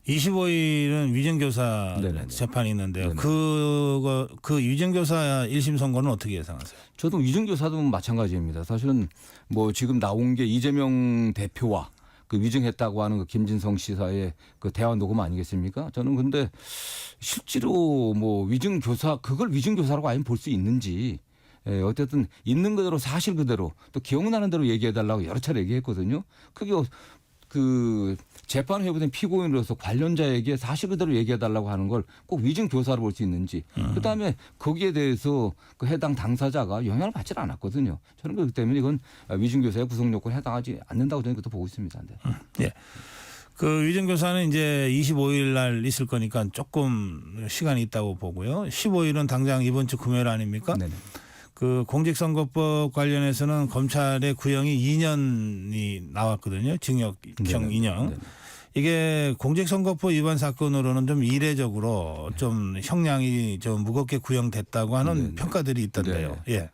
25일은 위증교사 네네네. 재판이 있는데요. 네네. 그 위증교사 1심 선고는 어떻게 예상하세요? 저도 위증교사도 마찬가지입니다. 사실은 뭐 지금 나온 게 이재명 대표와 그 위증했다고 하는 그 김진성 씨사의 그 대화 녹음 아니겠습니까? 저는 근데 실제로 뭐 위증교사 그걸 위증교사라고 아예 볼 수 있는지, 어쨌든 있는 그대로 사실 그대로 또 기억나는 대로 얘기해달라고 여러 차례 얘기했거든요. 그게 그 재판을 해보던 피고인으로서 관련자에게 사실 그대로 얘기해달라고 하는 걸 꼭 위증 교사로 볼 수 있는지, 그다음에 거기에 대해서 그 해당 당사자가 영향을 받지 않았거든요. 저는 그렇기 때문에 이건 위증 교사의 구속 요건에 해당하지 않는다고 저는 그것도 보고 있습니다. 네. 예. 그 위증교사는 이제 25일 날 있을 거니까 조금 시간이 있다고 보고요. 15일은 당장 이번 주 금요일 아닙니까? 네네. 그 공직선거법 관련해서는 검찰의 구형이 2년이 나왔거든요. 징역형 네네. 2년. 네네. 이게 공직선거법 위반 사건으로는 좀 이례적으로 좀 형량이 좀 무겁게 구형됐다고 하는 네네. 평가들이 있던데요. 예.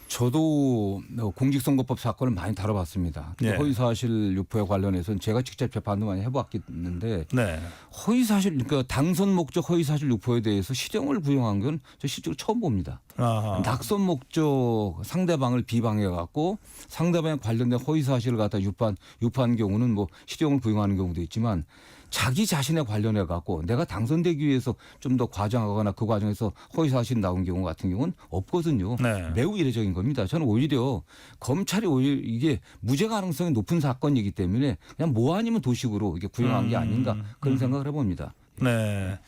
저도 공직선거법 사건을 많이 다뤄봤습니다. 네. 허위사실 유포에 관련해서는 제가 직접 재판도 많이 해봤는데 네. 허위사실, 그러니까 당선 목적 허위사실 유포에 대해서 실형을 구형한 건 저 실제로 처음 봅니다. 아하. 낙선 목적 상대방을 비방해 갖고 상대방에 관련된 허위 사실을 갖다 유포한 경우는 뭐 실형을 구형하는 경우도 있지만, 자기 자신에 관련해 갖고 내가 당선되기 위해서 좀 더 과장하거나 그 과정에서 허위 사실이 나온 경우 같은 경우는 없거든요. 네. 매우 이례적인 겁니다. 저는 오히려 검찰이 오히려 이게 무죄 가능성이 높은 사건이기 때문에 그냥 뭐 아니면 도식으로 이게 구형한 게 아닌가 그런 생각을 해봅니다. 네.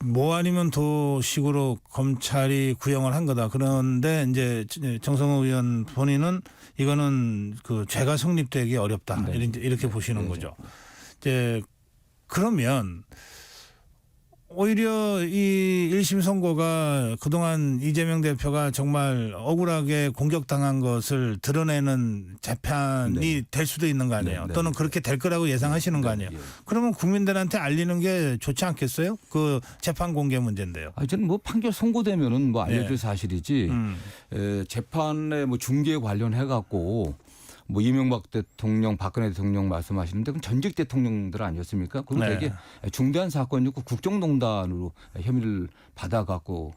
뭐 아니면 도식으로 검찰이 구형을 한 거다. 그런데 이제 정성호 의원 본인은 이거는 그 죄가 성립되기 어렵다. 네. 이렇게 보시는 네. 거죠. 이제 그러면 오히려 이 1심 선고가 그동안 이재명 대표가 정말 억울하게 공격당한 것을 드러내는 재판이 네. 될 수도 있는 거 아니에요. 네, 네. 또는 그렇게 될 거라고 예상하시는 거 아니에요. 예. 그러면 국민들한테 알리는 게 좋지 않겠어요? 그 재판 공개 문제인데요. 저는 뭐 판결 선고되면은 뭐 알려줄 네. 사실이지, 재판의 뭐 중계에 관련해 갖고 뭐 이명박 대통령, 박근혜 대통령 말씀하시는데 그럼 전직 대통령들 아니었습니까? 그리고 네. 되게 중대한 사건이고 국정농단으로 혐의를 받아갖고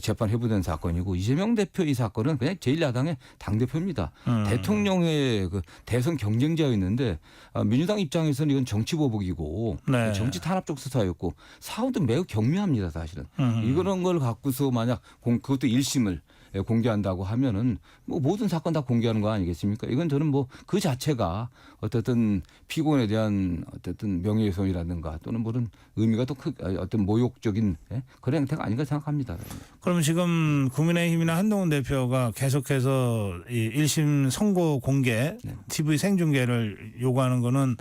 재판 회부된 사건이고, 이재명 대표 이 사건은 그냥 제1야당의 당대표입니다. 대통령의 그 대선 경쟁자였는데 민주당 입장에서는 이건 정치보복이고 네. 정치 탄압적 수사였고 사후도 매우 경미합니다. 사실은. 이런 걸 갖고서 만약 그것도 1심을 공개한다고 하면은 뭐 모든 사건 다 공개하는 거 아니겠습니까? 이건 저는 뭐 그 자체가 어쨌든 피고인에 대한 어쨌든 명예훼손이라든가 또는 모든 의미가 더 어떤 모욕적인 그런 행태가 아닌가 생각합니다. 그러면 지금 국민의힘이나 한동훈 대표가 계속해서 이 1심 선고 공개, 네. TV 생중계를 요구하는 거는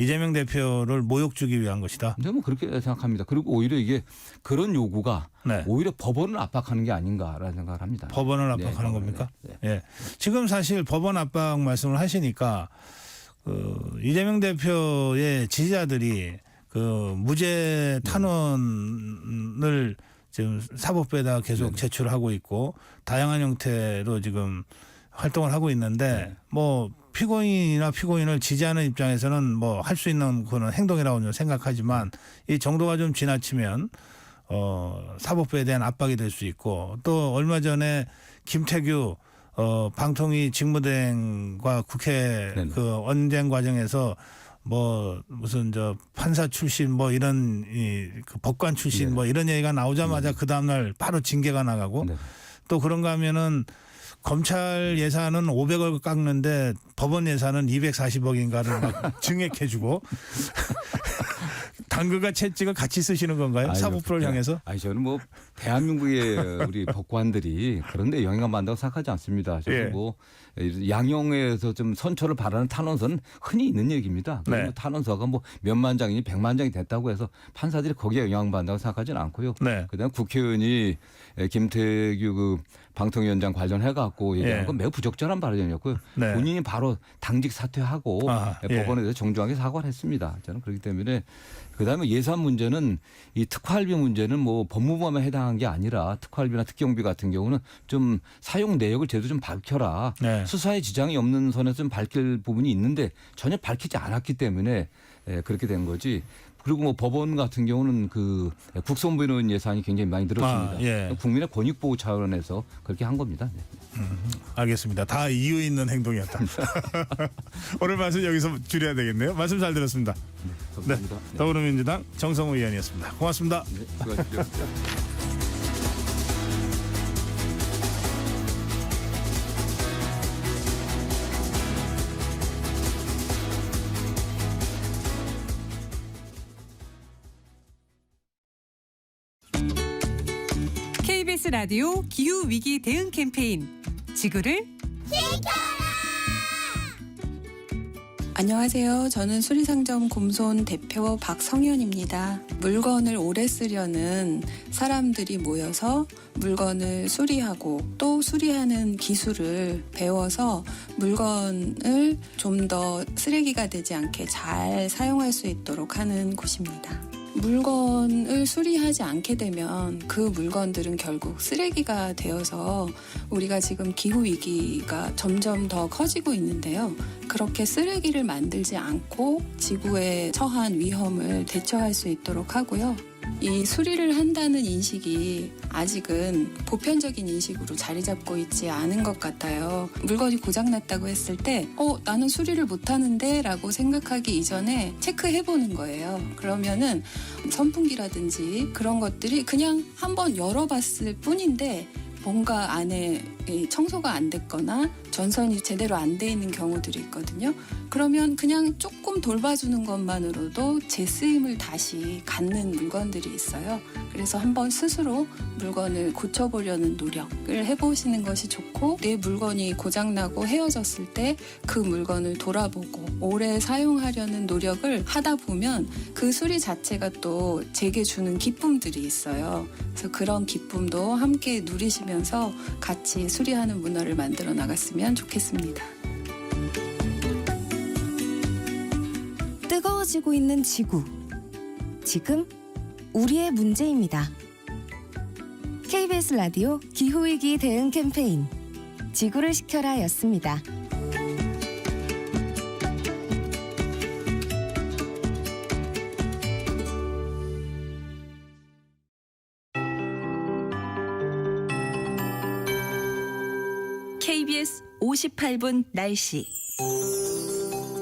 이재명 대표를 모욕 주기 위한 것이다. 근데 뭐 그렇게 생각합니다. 그리고 오히려 이게 그런 요구가 네. 오히려 법원을 압박하는 게 아닌가라는 생각을 합니다. 법원을 압박하는 네, 겁니까? 네. 예. 지금 사실 법원 압박 말씀을 하시니까 이재명 대표의 지지자들이 그 무죄 탄원을 지금 사법부에다 계속 제출하고 있고 다양한 형태로 지금 활동을 하고 있는데 뭐 피고인이나 피고인을 지지하는 입장에서는 뭐 할 수 있는 그런 행동이라고 생각하지만 이 정도가 좀 지나치면 사법부에 대한 압박이 될 수 있고, 또 얼마 전에 김태규 방통위 직무대행과 국회 네네. 그 언쟁 과정에서 뭐 무슨 저 판사 출신 뭐 이런 그 법관 출신 네네. 뭐 이런 얘기가 나오자마자 그 다음날 바로 징계가 나가고 네. 또 그런가 하면은 검찰 예산은 500억 깎는데 법원 예산은 240억인가를 막 증액해주고 당근과 채찍을 같이 쓰시는 건가요? 사법부를 향해서? 아니 저는 뭐 대한민국의 우리 법관들이 그런데 영향을 받는다고 생각하지 않습니다. 저는 예. 뭐 양형에서 좀 선처를 바라는 탄원서는 흔히 있는 얘기입니다. 네. 네. 탄원서가 뭐 몇만 장이니 100만 장이 됐다고 해서 판사들이 거기에 영향을 받는다고 생각하지는 않고요. 네. 그다음 국회의원이 김태규 그 방통위원장 관련해 갖고 얘기한 예. 건 매우 부적절한 발언이었고요. 네. 본인이 바로 당직 사퇴하고 아, 예. 법원에 대해서 정중하게 사과를 했습니다. 저는 그렇기 때문에 그다음에 예산 문제는 이 특활비 문제는 뭐 법무부만 해당한 게 아니라 특활비나 특경비 같은 경우는 좀 사용 내역을 제대로 좀 밝혀라. 네. 수사에 지장이 없는 선에서 좀 밝힐 부분이 있는데 전혀 밝히지 않았기 때문에 그렇게 된 거지. 그리고 뭐 법원 같은 경우는 그 국선부인원 예산이 굉장히 많이 늘었습니다. 아, 예. 국민의 권익 보호 차원에서 그렇게 한 겁니다. 네. 알겠습니다. 다 이유 있는 행동이었다. 오늘 말씀 여기서 줄여야 되겠네요. 말씀 잘 들었습니다. 감사합니다. 네. 더불어민주당 정성호 의원이었습니다. 고맙습니다. 네, 수고하십시오. KBS 라디오 기후 위기 대응 캠페인 지구를 안녕하세요. 저는 수리상점 곰손 대표 박성현입니다. 물건을 오래 쓰려는 사람들이 모여서 물건을 수리하고 또 수리하는 기술을 배워서 물건을 좀 더 쓰레기가 되지 않게 잘 사용할 수 있도록 하는 곳입니다. 물건을 수리하지 않게 되면 그 물건들은 결국 쓰레기가 되어서 우리가 지금 기후위기가 점점 더 커지고 있는데요. 그렇게 쓰레기를 만들지 않고 지구에 처한 위험을 대처할 수 있도록 하고요. 이 수리를 한다는 인식이 아직은 보편적인 인식으로 자리 잡고 있지 않은 것 같아요. 물건이 고장났다고 했을 때 나는 수리를 못하는데 라고 생각하기 이전에 체크해보는 거예요. 그러면은 선풍기라든지 그런 것들이 그냥 한번 열어봤을 뿐인데 뭔가 안에 청소가 안 됐거나 전선이 제대로 안 돼 있는 경우들이 있거든요. 그러면 그냥 조금 돌봐주는 것만으로도 재쓰임을 다시 갖는 물건들이 있어요. 그래서 한번 스스로 물건을 고쳐보려는 노력을 해보시는 것이 좋고, 내 물건이 고장나고 헤어졌을 때 그 물건을 돌아보고 오래 사용하려는 노력을 하다 보면 그 수리 자체가 또 제게 주는 기쁨들이 있어요. 그래서 그런 기쁨도 함께 누리시면서 같이 수리하는 문화를 만들어 나갔으면 좋겠습니다. 뜨거워지고 있는 지구. 지금 우리의 문제입니다. KBS 라디오 기후위기 대응 캠페인 지구를 지켜라 였습니다. KBS 58분 날씨.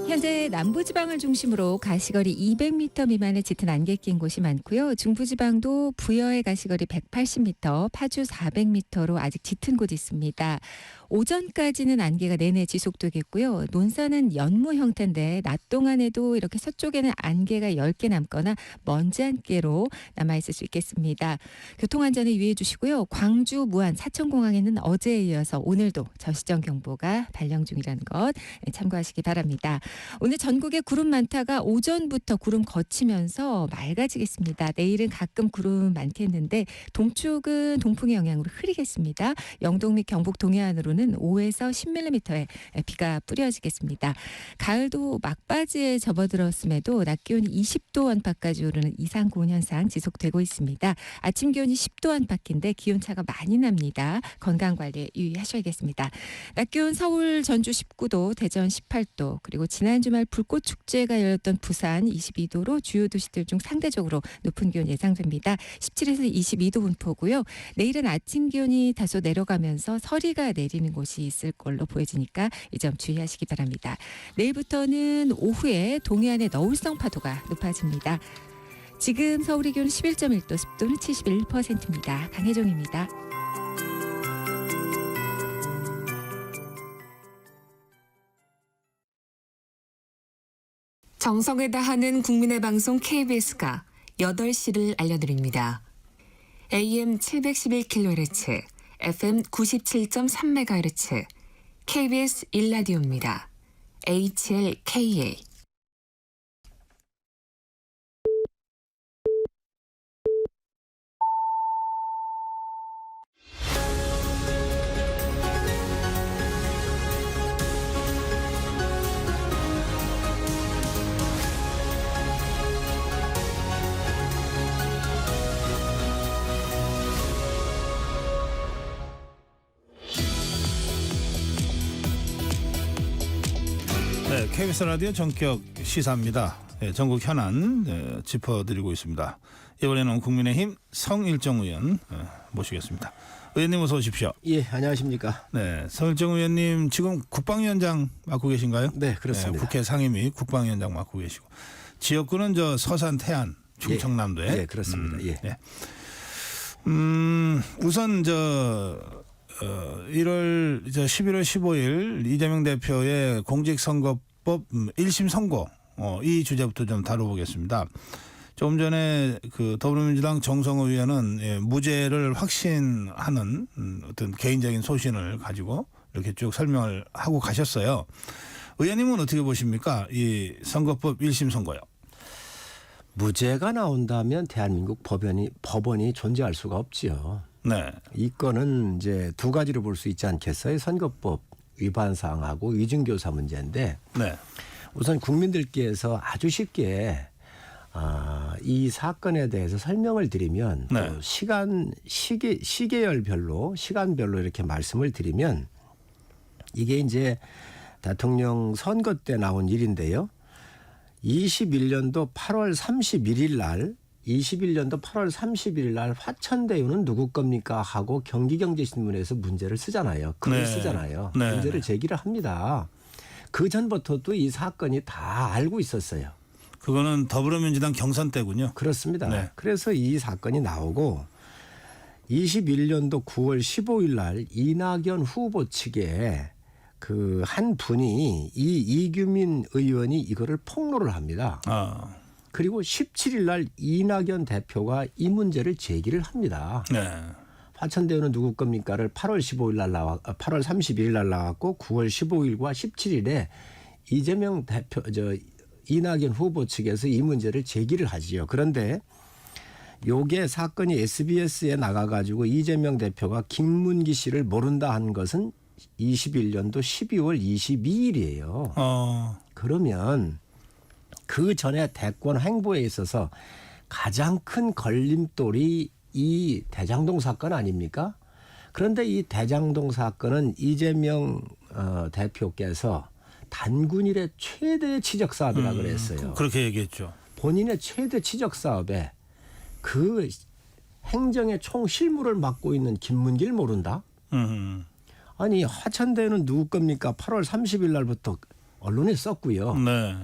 현재 남부지방을 중심으로 가시거리 200m 미만의 짙은 안개 낀 곳이 많고요. 중부지방도 부여의 가시거리 180m, 파주 400m로 아직 짙은 곳이 있습니다. 오전까지는 안개가 내내 지속되겠고요. 논산은 연무 형태인데 낮 동안에도 이렇게 서쪽에는 안개가 10개 남거나 먼지 안개로 남아있을 수 있겠습니다. 교통안전에 유의해 주시고요. 광주, 무안, 사천공항에는 어제에 이어서 오늘도 저시정 경보가 발령 중이라는 것 참고하시기 바랍니다. 오늘 전국에 구름 많다가 오전부터 구름 거치면서 맑아지겠습니다. 내일은 가끔 구름 많겠는데 동쪽은 동풍의 영향으로 흐리겠습니다. 영동 및 경북 동해안으로는 5에서 10mm의 비가 뿌려지겠습니다. 가을도 막바지에 접어들었음에도 낮 기온이 20도 안팎까지 오르는 이상 고온 현상 지속되고 있습니다. 아침 기온이 10도 안팎인데 기온차가 많이 납니다. 건강관리에 유의하셔야겠습니다. 낮 기온 서울, 전주 19도, 대전 18도, 그리고 지난 주말 불꽃축제가 열렸던 부산 22도로 주요 도시들 중 상대적으로 높은 기온 예상됩니다. 17에서 22도 분포고요. 내일은 아침 기온이 다소 내려가면서 서리가 내리는 곳이 있을 걸로 보여지니까 이 점 주의하시기 바랍니다. 내일부터는 오후에 동해안의 너울성 파도가 높아집니다. 지금 서울의 기온은 11.1도, 습도는 71%입니다. 강혜종입니다. 정성을 다하는 국민의 방송 KBS가 8시를 알려드립니다. AM 711kHz, FM 97.3MHz, KBS 1라디오입니다. HLKA. 네, KBS 라디오 전격 시사입니다. 네, 전국 현안 짚어드리고 있습니다. 이번에는 국민의힘 성일정 의원 모시겠습니다. 의원님 어서 오십시오. 예, 안녕하십니까. 네, 성일정 의원님 지금 국방위원장 맡고 계신가요? 네, 그렇습니다. 국회 상임위 국방위원장 맡고 계시고 지역구는 저 서산, 태안, 충청남도에. 예, 그렇습니다. 예. 네. 우선 11월 15일 이재명 대표의 공직선거법 1심 선고 이 주제부터 좀 다뤄보겠습니다. 조금 전에 그 더불어민주당 정성호 의원은 무죄를 확신하는 어떤 개인적인 소신을 가지고 이렇게 쭉 설명을 하고 가셨어요. 의원님은 어떻게 보십니까? 이 선거법 1심 선고요. 무죄가 나온다면 대한민국 법원이 존재할 수가 없지요. 네. 이 건은 이제 두 가지로 볼 수 있지 않겠어요? 선거법 위반 사항하고 위증교사 문제인데 네. 우선 국민들께서 아주 쉽게 이 사건에 대해서 설명을 드리면 네. 또 시계열별로 시간별로 이렇게 말씀을 드리면 이게 이제 대통령 선거 때 나온 일인데요. 21년도 8월 31일 날 21년도 8월 31일 날 화천대유는 누구 겁니까 하고 경기경제신문에서 문제를 쓰잖아요. 글을 네. 쓰잖아요. 네. 문제를 제기를 합니다. 그 전부터도 이 사건이 다 알고 있었어요. 그거는 더불어민주당 경선 때군요. 그렇습니다. 네. 그래서 이 사건이 나오고 21년도 9월 15일 날 이낙연 후보 측에 그 한 분이 이 이규민 의원이 이거를 폭로를 합니다. 그리고 17일 날 이낙연 대표가 이 문제를 제기를 합니다. 네. 화천대유는 누구 겁니까를 8월 30일 날 나왔고 9월 15일과 17일에 이재명 대표 이낙연 후보 측에서 이 문제를 제기를 하지요. 그런데 요게 사건이 SBS에 나가가지고 이재명 대표가 김문기 씨를 모른다 한 것은 21년도 12월 22일이에요. 그러면 그 전에 대권 행보에 있어서 가장 큰 걸림돌이 이 대장동 사건 아닙니까? 그런데 이 대장동 사건은 이재명 대표께서 단군 일의 최대 치적 사업이라 그랬어요. 그렇게 얘기했죠. 본인의 최대 치적 사업에 그 행정의 총 실무를 맡고 있는 김문기를 모른다? 아니 화천대유는 누구 겁니까? 8월 30일 날부터 언론에 썼고요. 네.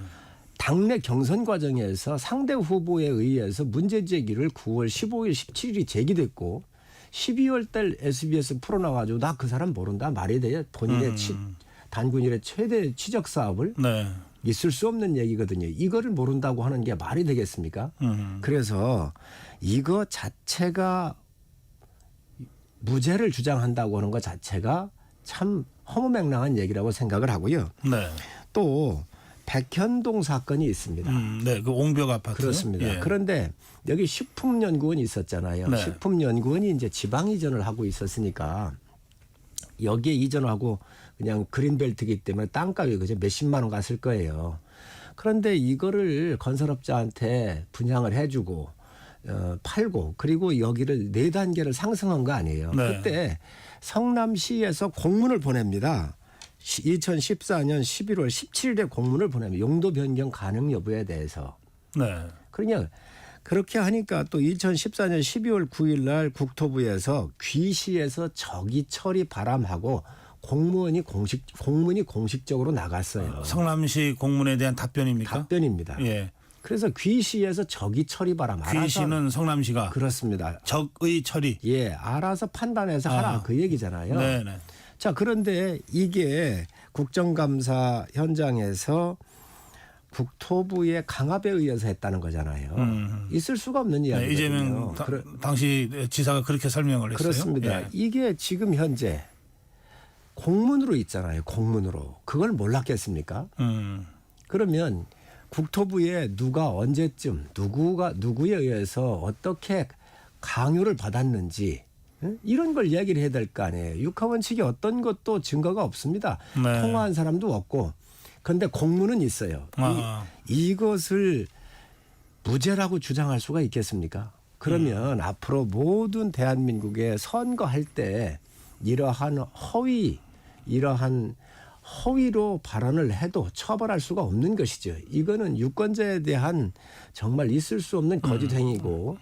당내 경선 과정에서 상대 후보에 의해서 문제 제기를 9월 15일, 17일이 제기됐고 12월 달 SBS 프로 나와가지고 나 그 사람 모른다 말이 돼. 본인의 단군 일의 최대 치적 사업을 네. 있을 수 없는 얘기거든요. 이거를 모른다고 하는 게 말이 되겠습니까? 그래서 이거 자체가 무죄를 주장한다고 하는 것 자체가 참 허무맹랑한 얘기라고 생각을 하고요. 네. 또 백현동 사건이 있습니다. 네, 그 옹벽 아파트. 그렇습니다. 예. 그런데 여기 식품연구원이 있었잖아요. 네. 식품연구원이 이제 지방 이전을 하고 있었으니까 여기에 이전하고 그냥 그린벨트이기 때문에 땅값이 그저 몇십만 원 갔을 거예요. 그런데 이거를 건설업자한테 분양을 해주고 팔고 그리고 여기를 4단계를 상승한 거 아니에요. 네. 그때 성남시에서 공문을 보냅니다. 2014년 11월 17일에 공문을 보냅니다. 용도 변경 가능 여부에 대해서. 네. 그러냐 그렇게 하니까 또 2014년 12월 9일 날 국토부에서 귀시에서 저기 처리 바람하고 공문이 공식적으로 나갔어요. 성남시 공문에 대한 답변입니까? 답변입니다. 예. 그래서 귀시에서 저기 처리 바람 알아서 귀시는 성남시가 그렇습니다. 적의 처리. 예, 알아서 판단해서 하라 그 얘기잖아요. 네네. 자, 그런데 이게 국정감사 현장에서 국토부의 강압에 의해서 했다는 거잖아요. 있을 수가 없는 네, 이야기거든요. 이재명 당시 지사가 그렇게 설명을 했어요. 그렇습니다. 예. 이게 지금 현재 공문으로 있잖아요. 공문으로. 그걸 몰랐겠습니까? 그러면 국토부에 누가 언제쯤 누구에 의해서 어떻게 강요를 받았는지 이런 걸 얘기를 해야 될 거 아니에요. 육하원칙이 어떤 것도 증거가 없습니다. 네. 통화한 사람도 없고. 그런데 공문은 있어요. 이것을 무죄라고 주장할 수가 있겠습니까? 그러면 앞으로 모든 대한민국에 선거할 때 이러한 허위로 발언을 해도 처벌할 수가 없는 것이죠. 이거는 유권자에 대한 정말 있을 수 없는 거짓 행위고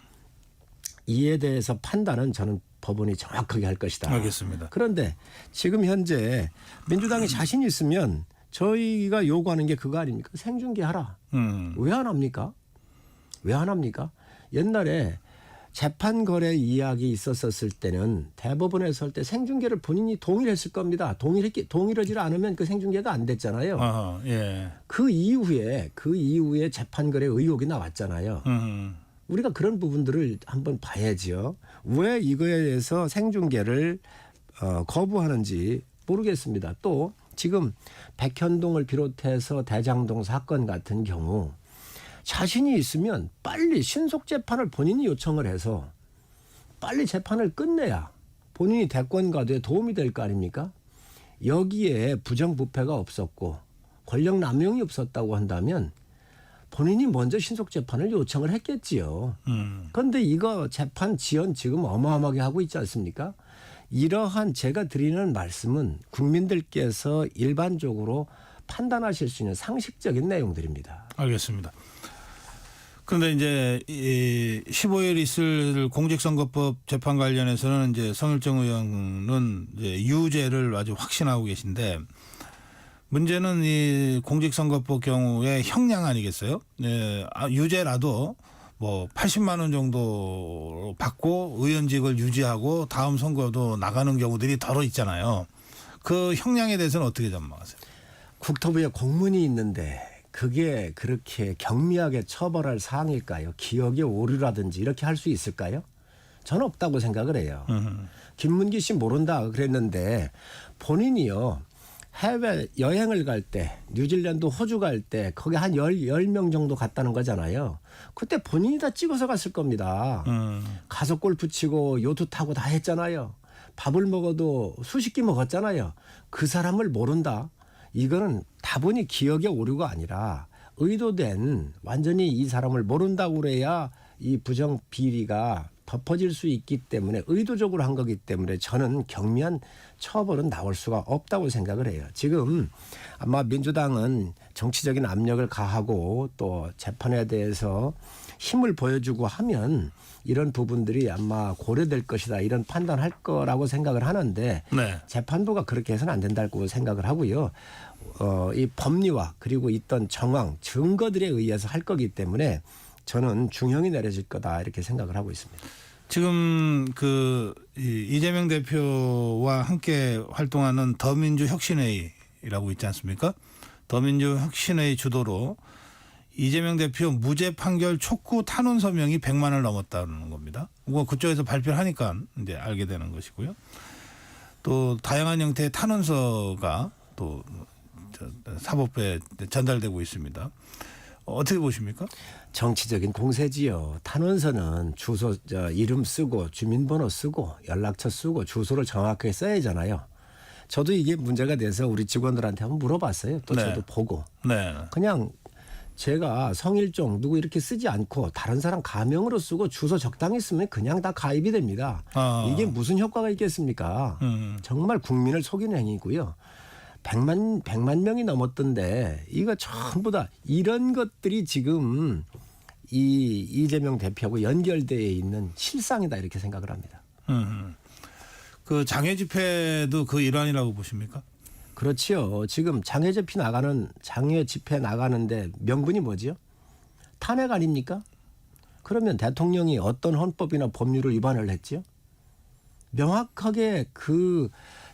이에 대해서 판단은 저는 법원이 정확하게 할 것이다. 알겠습니다. 그런데 지금 현재 민주당이 자신 있으면 저희가 요구하는 게 그거 아닙니까? 생중계하라. 왜 안 합니까? 왜 안 합니까? 옛날에 재판 거래 이야기 있었을 때는 대법원에서 할 때 생중계를 본인이 동의했을 겁니다. 동의하지 않으면 그 생중계가 안 됐잖아요. 예. 그 이후에 재판 거래 의혹이 나왔잖아요. 우리가 그런 부분들을 한번 봐야지요. 왜 이거에 대해서 생중계를 거부하는지 모르겠습니다. 또 지금 백현동을 비롯해서 대장동 사건 같은 경우 자신이 있으면 빨리 신속 재판을 본인이 요청을 해서 빨리 재판을 끝내야 본인이 대권가도에 도움이 될 거 아닙니까? 여기에 부정부패가 없었고 권력 남용이 없었다고 한다면 본인이 먼저 신속 재판을 요청을 했겠지요. 그런데 이거 재판 지연 지금 어마어마하게 하고 있지 않습니까? 이러한 제가 드리는 말씀은 국민들께서 일반적으로 판단하실 수 있는 상식적인 내용들입니다. 알겠습니다. 그런데 이제 15일 있을 공직선거법 재판 관련해서는 이제 성일정 의원은 이제 유죄를 아주 확신하고 계신데 문제는 이 공직선거법 경우에 형량 아니겠어요? 네, 유죄라도 뭐 80만 원 정도 받고 의원직을 유지하고 다음 선거도 나가는 경우들이 더러 있잖아요. 그 형량에 대해서는 어떻게 전망하세요? 국토부에 공문이 있는데 그게 그렇게 경미하게 처벌할 사항일까요? 기억의 오류라든지 이렇게 할 수 있을까요? 저는 없다고 생각을 해요. 김문기 씨 모른다 그랬는데 본인이요. 해외 여행을 갈 때 뉴질랜드 호주 갈 때 거기 한 10명 정도 갔다는 거잖아요. 그때 본인이 다 찍어서 갔을 겁니다. 가서 골프 치고 요트 타고 다 했잖아요. 밥을 먹어도 수십 끼 먹었잖아요. 그 사람을 모른다. 이거는 다분히 기억의 오류가 아니라 의도된 완전히 이 사람을 모른다고 그래야 이 부정 비리가 덮어질 수 있기 때문에 의도적으로 한 거기 때문에 저는 경미한 처벌은 나올 수가 없다고 생각을 해요. 지금 아마 민주당은 정치적인 압력을 가하고 또 재판에 대해서 힘을 보여주고 하면 이런 부분들이 아마 고려될 것이다 이런 판단할 거라고 생각을 하는데 네. 재판부가 그렇게 해서는 안 된다고 생각을 하고요. 이 법리와 그리고 있던 정황 증거들에 의해서 할 거기 때문에 저는 중형이 내려질 거다 이렇게 생각을 하고 있습니다. 지금 그 이재명 대표와 함께 활동하는 더민주혁신회의라고 있지 않습니까? 더민주혁신회의 주도로 이재명 대표 무죄 판결 촉구 탄원 서명이 100만을 넘었다는 겁니다. 뭐 그쪽에서 발표를 하니까 이제 알게 되는 것이고요. 또 다양한 형태의 탄원서가 또 사법부에 전달되고 있습니다. 어떻게 보십니까? 정치적인 공세지요. 탄원서는 주소, 이름 쓰고 주민번호 쓰고 연락처 쓰고 주소를 정확하게 써야 하잖아요. 저도 이게 문제가 돼서 우리 직원들한테 한번 물어봤어요. 또 네. 저도 보고. 네. 그냥 제가 성일종 누구 이렇게 쓰지 않고 다른 사람 가명으로 쓰고 주소 적당히 쓰면 그냥 다 가입이 됩니다. 이게 무슨 효과가 있겠습니까? 정말 국민을 속이는 행위고요. 100만 명이 넘었던데 이거 전부 다 이런 것들이 지금 이재명 대표하고 연결되어 있는 실상이다 이렇게 생각을 합니다. 그 장외 집회도 그 일환이라고 보십니까? 그렇지요. 지금 장외 집회 나가는데 명분이 뭐지요? 탄핵 아닙니까? 그러면 대통령이 어떤 헌법이나 법률을 위반을 했지요? 명확하게 그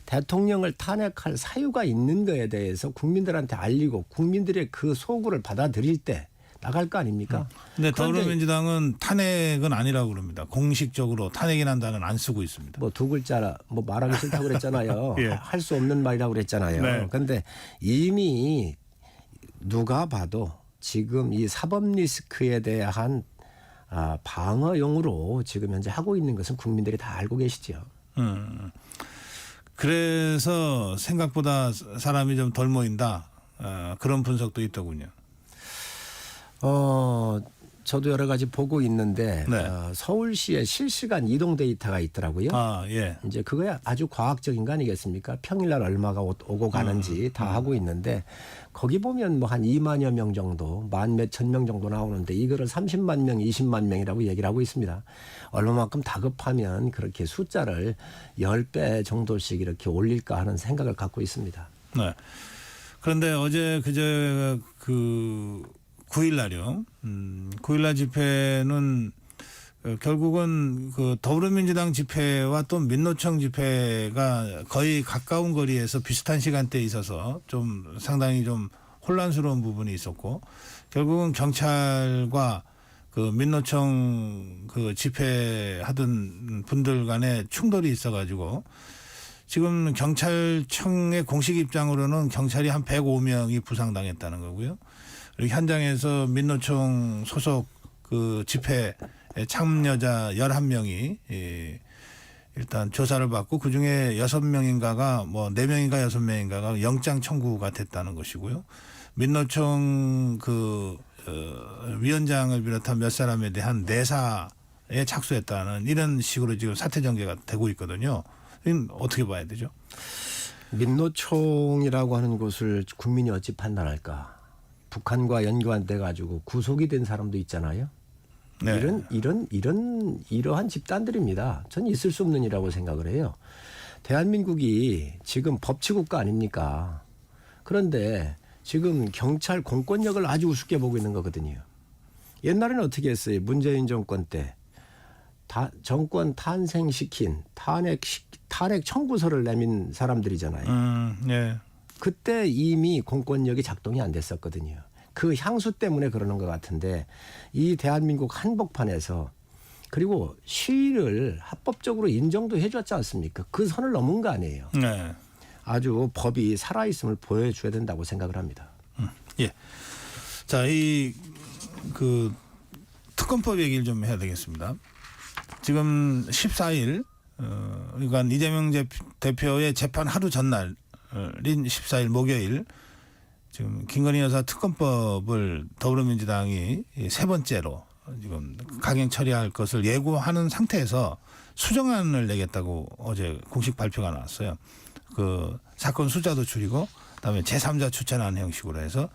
대통령을 탄핵할 사유가 있는 거에 대해서 국민들한테 알리고 국민들의 그 소구를 받아들일 때 나갈 거 아닙니까? 근데 그런데 더불어민주당은 탄핵은 아니라고 그럽니다. 공식적으로 탄핵이라는 단어는 안 쓰고 있습니다. 뭐 두 글자라 뭐 말하기 싫다고 그랬잖아요. 예. 할 수 없는 말이라고 그랬잖아요. 네. 그런데 이미 누가 봐도 지금 이 사법 리스크에 대한 방어용으로 지금 현재 하고 있는 것은 국민들이 다 알고 계시죠. 그래서 생각보다 사람이 좀 덜 모인다. 그런 분석도 있더군요. 저도 여러 가지 보고 있는데 네. 서울시에 실시간 이동 데이터가 있더라고요. 예. 이제 그거야 아주 과학적인 거 아니겠습니까? 평일날 얼마가 오고 가는지 다 하고 있는데 거기 보면 뭐 한 2만여 명 정도, 만 몇천 명 정도 나오는데 이거를 30만 명, 20만 명이라고 얘기를 하고 있습니다. 얼마만큼 다급하면 그렇게 숫자를 10배 정도씩 이렇게 올릴까 하는 생각을 갖고 있습니다. 네. 그런데 어제 그제 그 9일 날이요. 9일날 집회는 결국은 그 더불어민주당 집회와 또 민노총 집회가 거의 가까운 거리에서 비슷한 시간대에 있어서 좀 상당히 좀 혼란스러운 부분이 있었고 결국은 경찰과 그 민노총 그 집회하던 분들 간에 충돌이 있어가지고 지금 경찰청의 공식 입장으로는 경찰이 한 105명이 부상당했다는 거고요. 그리고 현장에서 민노총 소속 그 집회에 참여자 11명이 일단 조사를 받고 그중에 6명인가가 뭐 4명인가 6명인가가 영장 청구가 됐다는 것이고요. 민노총 그 위원장을 비롯한 몇 사람에 대한 내사에 착수했다는 이런 식으로 지금 사태 전개가 되고 있거든요. 이건 어떻게 봐야 되죠? 민노총이라고 하는 곳을 국민이 어찌 판단할까? 북한과 연관돼 가지고 구속이 된 사람도 있잖아요. 네. 이러한 집단들입니다. 전 있을 수 없는 일이라고 생각을 해요. 대한민국이 지금 법치국가 아닙니까? 그런데 지금 경찰 공권력을 아주 우습게 보고 있는 거거든요. 옛날에는 어떻게 했어요? 문재인 정권 때 정권 탄생시킨 탄핵 청구서를 내민 사람들이잖아요. 네. 그때 이미 공권력이 작동이 안 됐었거든요. 그 향수 때문에 그러는 것 같은데 이 대한민국 한복판에서 그리고 시위를 합법적으로 인정도 해줬지 않습니까? 그 선을 넘은 거 아니에요. 네. 아주 법이 살아있음을 보여줘야 된다고 생각을 합니다. 예. 자, 이 그 특검법 얘기를 좀 해야 되겠습니다. 지금 14일 그러니까 이재명 대표의 재판 하루 전날인 14일 목요일 지금 김건희 여사 특검법을 더불어민주당이 세 번째로 지금 강행 처리할 것을 예고하는 상태에서 수정안을 내겠다고 어제 공식 발표가 나왔어요. 그 사건 숫자도 줄이고 그다음에 제3자 추천안 형식으로 해서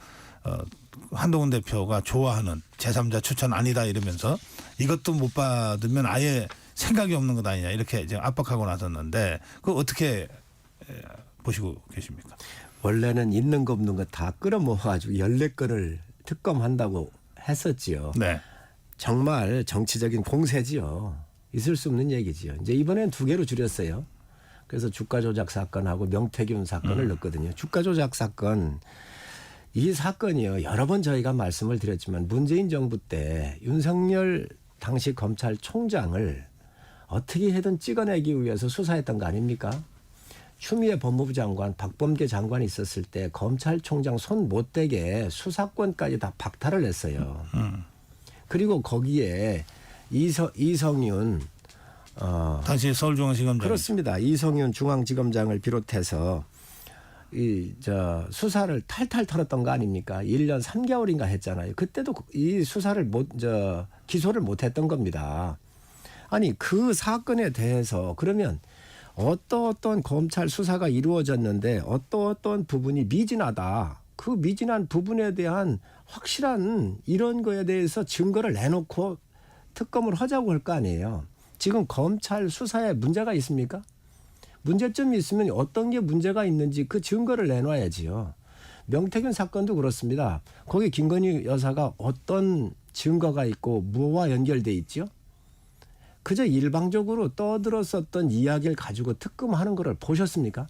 한동훈 대표가 좋아하는 제3자 추천 아니다 이러면서 이것도 못 받으면 아예 생각이 없는 것 아니냐 이렇게 이제 압박하고 나섰는데 그거 어떻게 보시고 계십니까? 원래는 있는 거 없는 거 다 끌어모아가지고 14건을 특검한다고 했었지요. 네. 정말 정치적인 공세지요. 있을 수 없는 얘기지요. 이제 이번엔 2개로 줄였어요. 그래서 주가 조작 사건하고 명태균 사건을 넣었거든요. 주가 조작 사건 이 사건이요. 여러 번 저희가 말씀을 드렸지만 문재인 정부 때 윤석열 당시 검찰총장을 어떻게든 찍어내기 위해서 수사했던 거 아닙니까? 추미애 법무부 장관, 박범계 장관이 있었을 때 검찰총장 손 못 대게 수사권까지 다 박탈을 했어요. 그리고 거기에 이성윤 당시 서울중앙지검장 그렇습니다. 이성윤 중앙지검장을 비롯해서 수사를 탈탈 털었던 거 아닙니까? 1년 3개월인가 했잖아요. 그때도 이 수사를 기소를 못 했던 겁니다. 아니 그 사건에 대해서 그러면 어떤 검찰 수사가 이루어졌는데 어떤 부분이 미진하다. 그 미진한 부분에 대한 확실한 이런 거에 대해서 증거를 내놓고 특검을 하자고 할 거 아니에요. 지금 검찰 수사에 문제가 있습니까? 문제점이 있으면 어떤 게 문제가 있는지 그 증거를 내놔야지요. 명태균 사건도 그렇습니다. 거기 김건희 여사가 어떤 증거가 있고 뭐와 연결돼 있죠? 그저 일방적으로 떠들었었던 이야기를 가지고 특검하는 거를 보셨습니까?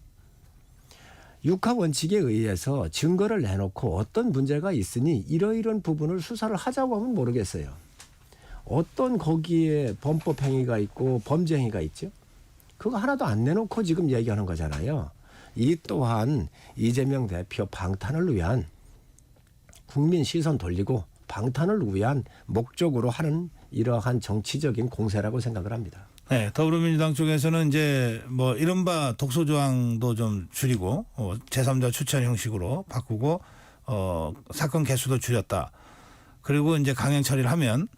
육하 원칙에 의해서 증거를 내놓고 어떤 문제가 있으니 이러이런 부분을 수사를 하자고 하면 모르겠어요. 어떤 거기에 범법 행위가 있고 범죄 행위가 있죠. 그거 하나도 안 내놓고 지금 얘기하는 거잖아요. 이 또한 이재명 대표 방탄을 위한 국민 시선 돌리고 방탄을 위한 목적으로 하는 이러한 정치적인 공세라고 생각을 합니다. 네, 더불어민주당 쪽에서는 이제 뭐 이른바 독소 조항도 좀 줄이고 제3자 추천 형식으로 바꾸고 사건 개수도 줄였다. 그리고 이제 강행 처리를 하면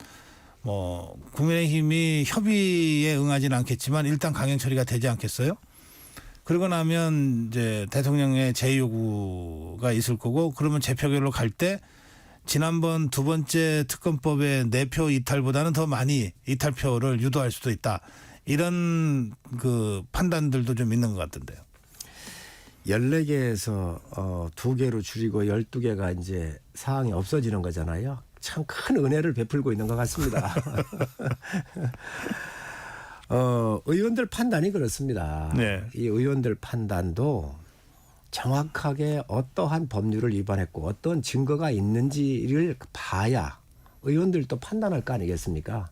뭐 국민의힘이 협의에 응하지는 않겠지만 일단 강행 처리가 되지 않겠어요? 그러고 나면 이제 대통령의 제2요구가 있을 거고 그러면 재표결로 갈 때 지난번 두 번째 특검법의 내표 이탈보다는 더 많이 이탈표를 유도할 수도 있다. 이런 그 판단들도 좀 있는 것 같던데요. 14개에서 2개로 줄이고 12개가 이제 사항이 없어지는 거잖아요. 참 큰 은혜를 베풀고 있는 것 같습니다. 의원들 판단이 그렇습니다. 네. 이 의원들 판단도 정확하게 어떠한 법률을 위반했고 어떤 증거가 있는지를 봐야 의원들도 판단할 거 아니겠습니까?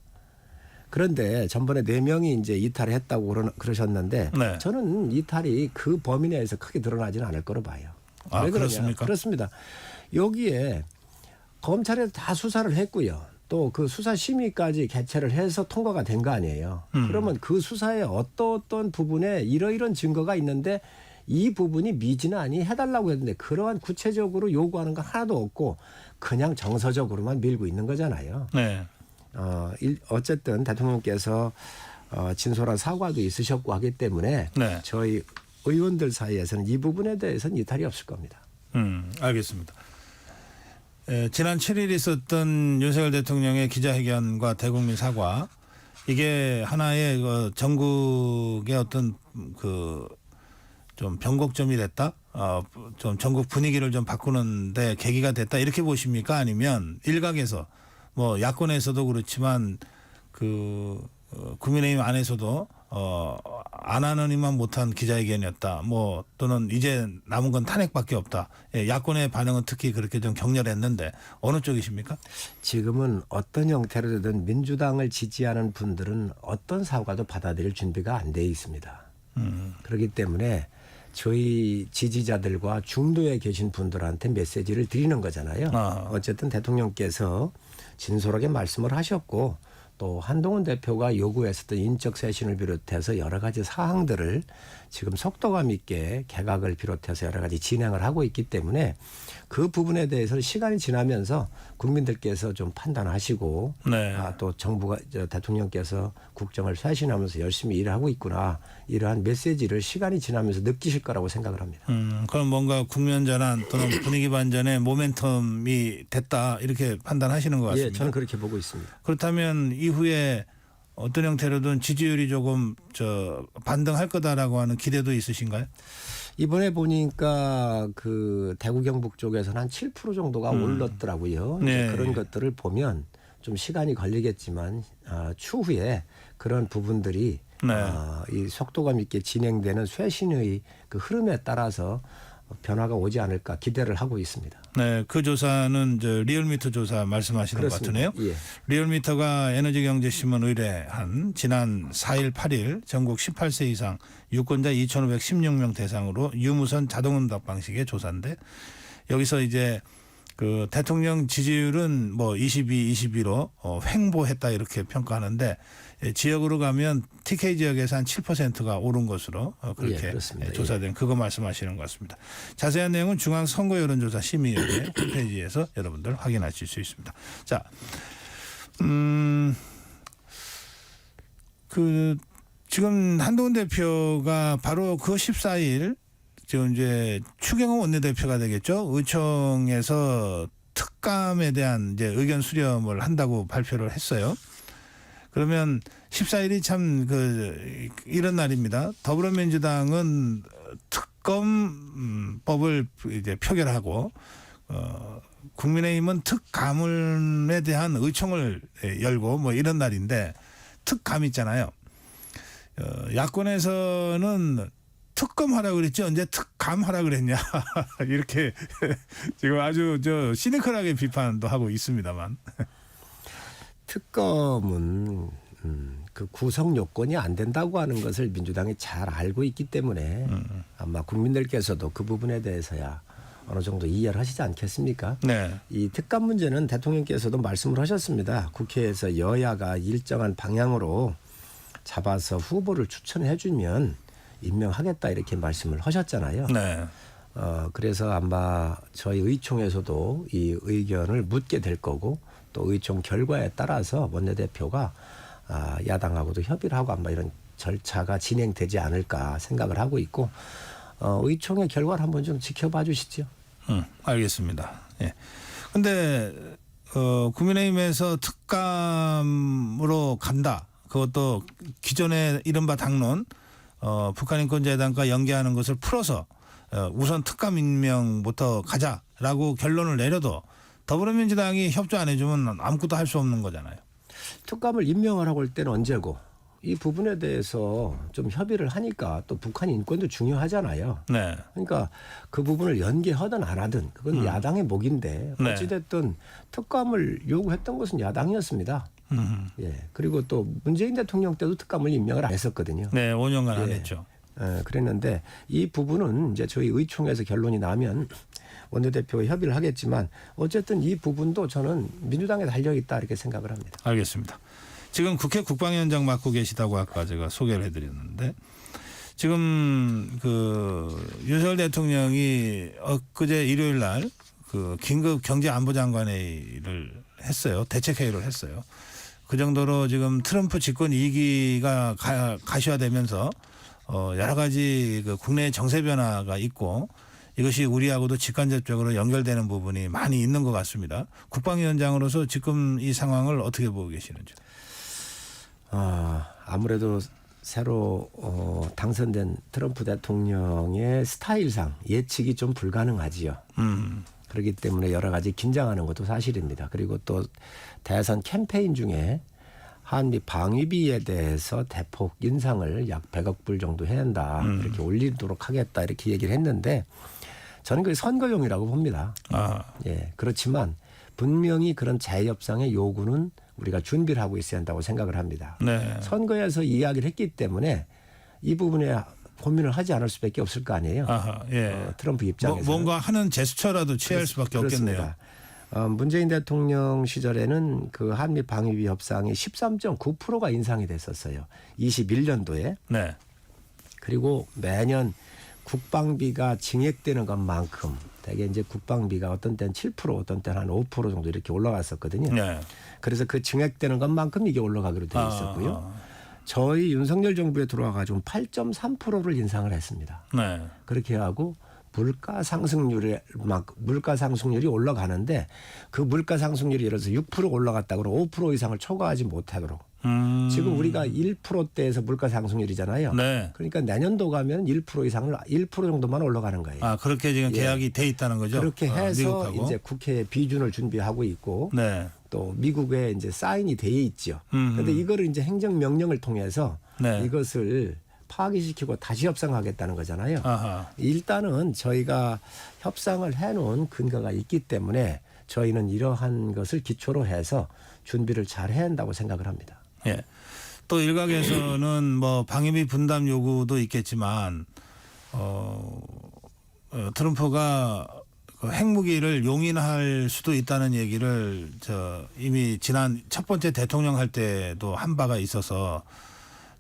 그런데 전번에 4명이 이제 이탈을 했다고 그러셨는데 네. 저는 이탈이 그 범위 내에서 크게 드러나지는 않을 거로 봐요. 아, 왜 그러냐? 그렇습니까? 그렇습니다. 여기에 검찰에서 다 수사를 했고요. 또 그 수사 심의까지 개최를 해서 통과가 된 거 아니에요. 그러면 그 수사에 어떤 부분에 이러이런 증거가 있는데 이 부분이 미진하니 해달라고 했는데 그러한 구체적으로 요구하는 건 하나도 없고 그냥 정서적으로만 밀고 있는 거잖아요. 네. 어쨌든 대통령께서 진솔한 사과도 있으셨고 하기 때문에 네. 저희 의원들 사이에서는 이 부분에 대해서는 이탈이 없을 겁니다. 알겠습니다. 지난 7일 있었던 윤석열 대통령의 기자회견과 대국민 사과 이게 하나의 전국의 어떤 그 좀 변곡점이 됐다. 좀 전국 분위기를 좀 바꾸는데 계기가 됐다 이렇게 보십니까? 아니면 일각에서 뭐 야권에서도 그렇지만 그 국민의힘 안에서도 안 하느니만 못한 기자회견이었다. 뭐 또는 이제 남은 건 탄핵밖에 없다. 예, 야권의 반응은 특히 그렇게 좀 격렬했는데 어느 쪽이십니까? 지금은 어떤 형태로든 민주당을 지지하는 분들은 어떤 사과도 받아들일 준비가 안 돼 있습니다. 그렇기 때문에 저희 지지자들과 중도에 계신 분들한테 메시지를 드리는 거잖아요. 어쨌든 대통령께서 진솔하게 말씀을 하셨고 또 한동훈 대표가 요구했었던 인적 쇄신을 비롯해서 여러 가지 사항들을 지금 속도감 있게 개각을 비롯해서 여러 가지 진행을 하고 있기 때문에 그 부분에 대해서는 시간이 지나면서 국민들께서 좀 판단하시고 네. 또 정부가 대통령께서 국정을 쇄신하면서 열심히 일하고 있구나 이러한 메시지를 시간이 지나면서 느끼실 거라고 생각을 합니다. 그럼 뭔가 국면 전환 또는 분위기 반전의 모멘텀이 됐다 이렇게 판단하시는 것 같습니다. 예, 저는 그렇게 보고 있습니다. 그렇다면 이후에 어떤 형태로든 지지율이 조금 반등할 거다라고 하는 기대도 있으신가요? 이번에 보니까 그 대구 경북 쪽에서는 한 7% 정도가 올랐더라고요. 네. 이제 그런 것들을 보면 좀 시간이 걸리겠지만 추후에 그런 부분들이 네. 이 속도감 있게 진행되는 쇄신의 그 흐름에 따라서 변화가 오지 않을까 기대를 하고 있습니다. 네, 그 조사는 리얼미터 조사 말씀하시는 그렇습니다. 것 같으네요. 예. 리얼미터가 에너지경제신문 의뢰한 지난 4일, 8일 전국 18세 이상 유권자 2,516명 대상으로 유무선 자동응답 방식의 조사인데 여기서 이제 그 대통령 지지율은 뭐 22, 22로 횡보했다 이렇게 평가하는데 지역으로 가면 TK 지역에서 한 7%가 오른 것으로 그렇게 그렇습니다. 조사된 그거 말씀하시는 것 같습니다. 자세한 내용은 중앙선거여론조사 심의위원회 홈페이지에서 여러분들 확인하실 수 있습니다. 자, 그 지금 한동훈 대표가 바로 그 14일 지금 이제 추경호 원내대표가 되겠죠. 의총에서 특감에 대한 이제 의견 수렴을 한다고 발표를 했어요. 그러면 14일이 참 이런 날입니다. 더불어민주당은 특검법을 이제 표결하고 국민의힘은 특감에 대한 의총을 열고 뭐 이런 날인데 특감 있잖아요. 야권에서는 특검하라 그랬지 언제 특감하라 그랬냐 이렇게 지금 아주 시니컬하게 비판도 하고 있습니다만. 특검은 그 구성 요건이 안 된다고 하는 것을 민주당이 잘 알고 있기 때문에 아마 국민들께서도 그 부분에 대해서야 어느 정도 이해를 하시지 않겠습니까? 네. 이 특감 문제는 대통령께서도 말씀을 하셨습니다. 국회에서 여야가 일정한 방향으로 잡아서 후보를 추천해 주면 임명하겠다 이렇게 말씀을 하셨잖아요. 네. 그래서 아마 저희 의총에서도 이 의견을 묻게 될 거고 또 의총 결과에 따라서 원내대표가 야당하고도 협의를 하고 아마 이런 절차가 진행되지 않을까 생각을 하고 있고 의총의 결과를 한번 좀 지켜봐 주시죠. 알겠습니다. 예. 근데 국민의힘에서 특감으로 간다. 그것도 기존의 이른바 당론 북한인권재단과 연계하는 것을 풀어서 우선 특감 임명부터 가자라고 결론을 내려도 더불어민주당이 협조 안 해주면 아무것도 할 수 없는 거잖아요. 특감을 임명하라고 할 때는 언제고 이 부분에 대해서 좀 협의를 하니까 또 북한 인권도 중요하잖아요. 네. 그러니까 그 부분을 연계하든 안 하든 그건 야당의 몫인데 네. 어찌됐든 특감을 요구했던 것은 야당이었습니다. 예. 그리고 또 문재인 대통령 때도 특감을 임명을 안 했었거든요. 네, 5년간 안 예. 했죠. 그랬는데 이 부분은 이제 저희 의총에서 결론이 나면 원내대표와 협의를 하겠지만 어쨌든 이 부분도 저는 민주당에 달려있다 이렇게 생각을 합니다. 알겠습니다. 지금 국회 국방위원장 맡고 계시다고 아까 제가 소개를 해드렸는데 지금 윤석열 대통령이 엊그제 일요일 날 그 긴급 경제안보장관회의를 했어요. 대책회의를 했어요. 그 정도로 지금 트럼프 집권 2기가 가시화되면서 여러 가지 그 국내 정세 변화가 있고 이것이 우리하고도 직간접적으로 연결되는 부분이 많이 있는 것 같습니다. 국방위원장으로서 지금 이 상황을 어떻게 보고 계시는지. 아무래도 새로 당선된 트럼프 대통령의 스타일상 예측이 좀 불가능하지요. 그렇기 때문에 여러 가지 긴장하는 것도 사실입니다. 그리고 또 대선 캠페인 중에 한미 방위비에 대해서 대폭 인상을 약 100억 불 정도 해야 한다. 이렇게 올리도록 하겠다. 이렇게 얘기를 했는데 저는 그게 선거용이라고 봅니다. 예, 그렇지만 분명히 그런 재협상의 요구는 우리가 준비를 하고 있어야 한다고 생각을 합니다. 네. 선거에서 이야기를 했기 때문에 이 부분에 고민을 하지 않을 수밖에 없을 거 아니에요. 예. 트럼프 입장에서 뭔가 하는 제스처라도 취할 수밖에 없겠네요. 문재인 대통령 시절에는 그 한미 방위비 협상이 13.9%가 인상이 됐었어요. 21년도에. 네. 그리고 매년 국방비가 증액되는 것만큼 대개 이제 국방비가 어떤 때는 7% 어떤 때는 한 5% 정도 이렇게 올라갔었거든요. 네. 그래서 그 증액되는 것만큼 이게 올라가기로 되어 있었고요. 저희 윤석열 정부에 들어와 가지고 8.3%를 인상을 했습니다. 네. 그렇게 하고 물가 상승률이 올라가는데 그 물가 상승률이 예를 들어서 6% 올라갔다 그러면 5% 이상을 초과하지 못하도록. 지금 우리가 1%대에서 물가 상승률이잖아요. 네. 그러니까 내년도 가면 1% 이상을 1% 정도만 올라가는 거예요. 그렇게 지금 계약이 돼 있다는 거죠. 그렇게 해서 미국하고. 이제 국회에 비준을 준비하고 있고 네. 또 미국에 이제 사인이 돼 있죠. 그런데 이거를 이제 행정명령을 통해서 네. 이것을 파기시키고 다시 협상하겠다는 거잖아요. 아하. 일단은 저희가 협상을 해놓은 근거가 있기 때문에 저희는 이러한 것을 기초로 해서 준비를 잘 해야 한다고 생각을 합니다. 예. 또 일각에서는 뭐 방위비 분담 요구도 있겠지만 트럼프가 그 핵무기를 용인할 수도 있다는 얘기를 이미 지난 첫 번째 대통령 할 때도 한 바가 있어서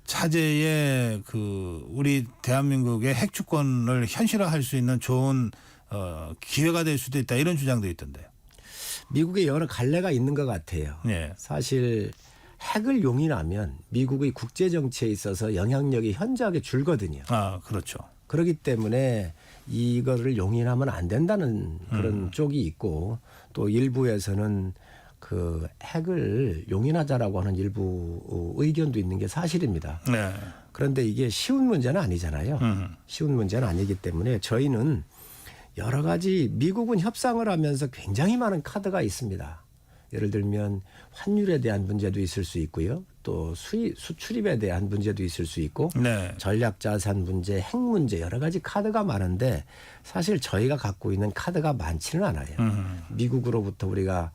차제에 우리 대한민국의 핵 주권을 현실화할 수 있는 좋은 기회가 될 수도 있다 이런 주장도 있던데요. 미국에 여러 갈래가 있는 것 같아요. 네. 사실 핵을 용인하면 미국의 국제 정치에 있어서 영향력이 현저하게 줄거든요. 그렇죠. 그렇기 때문에 이거를 용인하면 안 된다는 그런 쪽이 있고 또 일부에서는 그 핵을 용인하자라고 하는 일부 의견도 있는 게 사실입니다. 네. 그런데 이게 쉬운 문제는 아니잖아요. 쉬운 문제는 아니기 때문에 저희는 여러 가지 미국은 협상을 하면서 굉장히 많은 카드가 있습니다. 예를 들면 환율에 대한 문제도 있을 수 있고요. 또 수출입에 대한 문제도 있을 수 있고 네. 전략자산 문제, 핵 문제 여러 가지 카드가 많은데 사실 저희가 갖고 있는 카드가 많지는 않아요. 미국으로부터 우리가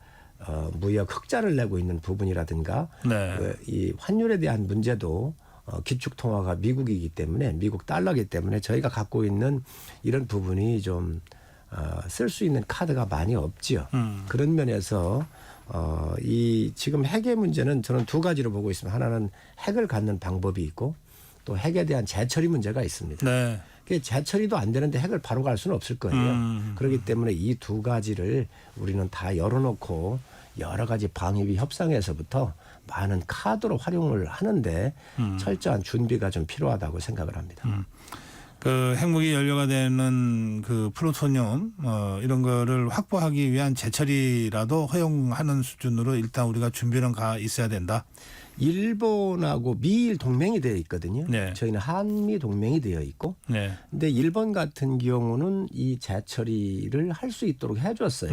무역 흑자를 내고 있는 부분이라든가 네. 이 환율에 대한 문제도 기축 통화가 미국이기 때문에 미국 달러이기 때문에 저희가 갖고 있는 이런 부분이 좀 쓸 수 있는 카드가 많이 없지요. 그런 면에서 이 지금 핵의 문제는 저는 두 가지로 보고 있습니다. 하나는 핵을 갖는 방법이 있고 또 핵에 대한 재처리 문제가 있습니다. 네. 그게 재처리도 안 되는데 핵을 바로 갈 수는 없을 거예요. 그렇기 때문에 이 두 가지를 우리는 다 열어놓고 여러 가지 방위비 협상에서부터 많은 카드로 활용을 하는데 철저한 준비가 좀 필요하다고 생각을 합니다. 그 핵무기 연료가 되는 그 플루토늄 이런 거를 확보하기 위한 재처리라도 허용하는 수준으로 일단 우리가 준비는 가 있어야 된다. 일본하고 미일 동맹이 되어 있거든요. 네. 저희는 한미 동맹이 되어 있고 네. 근데 일본 같은 경우는 이 재처리를 할 수 있도록 해줬어요.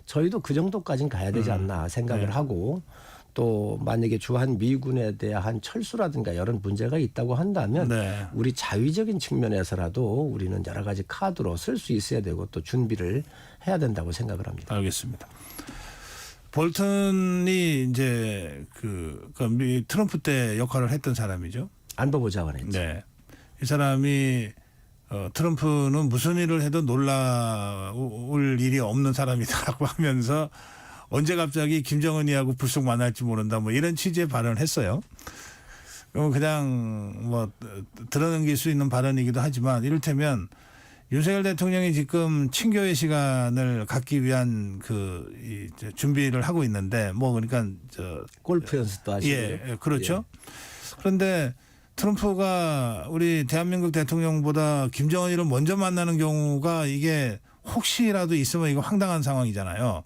저희도 그 정도까지는 가야 되지 않나 생각을 네. 하고 또 만약에 주한 미군에 대한 철수라든가 이런 문제가 있다고 한다면 네. 우리 자위적인 측면에서라도 우리는 여러 가지 카드로 쓸 수 있어야 되고 또 준비를 해야 된다고 생각을 합니다. 알겠습니다. 볼턴이 이제 그 트럼프 때 역할을 했던 사람이죠. 안보부 장관했죠. 네. 이 사람이 트럼프는 무슨 일을 해도 놀라울 일이 없는 사람이다라고 하면서 언제 갑자기 김정은이하고 불쑥 만날지 모른다 뭐 이런 취지의 발언을 했어요. 그냥 뭐 드러넘길 수 있는 발언이기도 하지만 이를테면 윤석열 대통령이 지금 친교의 시간을 갖기 위한 그 준비를 하고 있는데 뭐 그러니까 골프 연습도 하시고 예, 그렇죠. 그런데 트럼프가 우리 대한민국 대통령보다 김정은이를 먼저 만나는 경우가 이게 혹시라도 있으면 이거 황당한 상황이잖아요.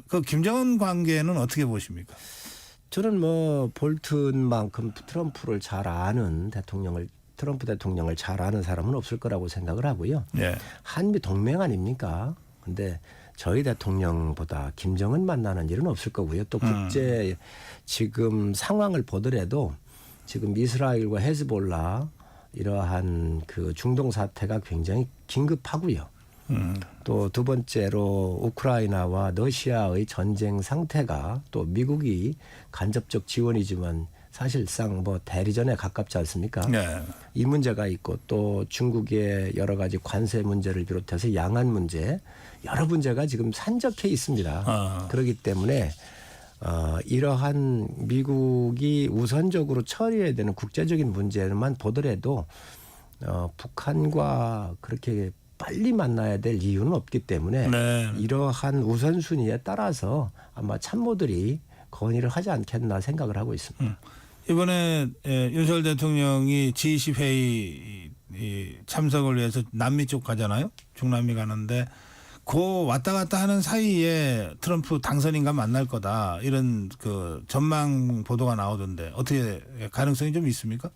그 김정은 관계는 어떻게 보십니까? 저는 뭐 볼튼만큼 트럼프를 잘 아는 트럼프 대통령을 잘 아는 사람은 없을 거라고 생각을 하고요. 네. 한미 동맹 아닙니까? 근데 저희 대통령보다 김정은 만나는 일은 없을 거고요. 또 국제 지금 상황을 보더라도 지금 이스라엘과 헤즈볼라 이러한 그 중동 사태가 굉장히 긴급하고요. 또 두 번째로 우크라이나와 러시아의 전쟁 상태가 또 미국이 간접적 지원이지만 사실상 뭐 대리전에 가깝지 않습니까? 네. 이 문제가 있고 또 중국의 여러 가지 관세 문제를 비롯해서 양안 문제 여러 문제가 지금 산적해 있습니다. 그렇기 때문에 이러한 미국이 우선적으로 처리해야 되는 국제적인 문제만 보더라도 북한과 그렇게 빨리 만나야 될 이유는 없기 때문에 네. 이러한 우선순위에 따라서 아마 참모들이 건의를 하지 않겠나 생각을 하고 있습니다. 이번에 윤석열 대통령이 G20 회의 참석을 위해서 남미 쪽 가잖아요. 중남미 가는데 그 왔다 갔다 하는 사이에 트럼프 당선인과 만날 거다 이런 그 전망 보도가 나오던데 어떻게 가능성이 좀 있습니까?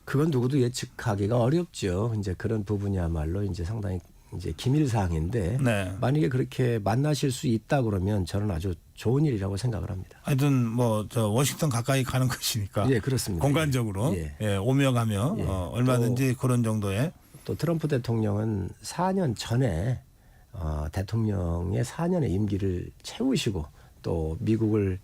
그건 누구도 예측하기가 어렵죠. 이제 그런 부분이야말로 이제 상당히 이제 기밀 사항인데 네. 만약에 그렇게 만나실 수 있다 그러면 저는 아주 좋은 일이라고 생각을 합니다. 하여튼 뭐 저 워싱턴 가까이 가는 것이니까. 예, 그렇습니다. 공간적으로 예. 오며 가며 예. 얼마든지 그런 정도의. 또 트럼프 대통령은 4년 전에 대통령의 4년의 임기를 채우시고 또 미국을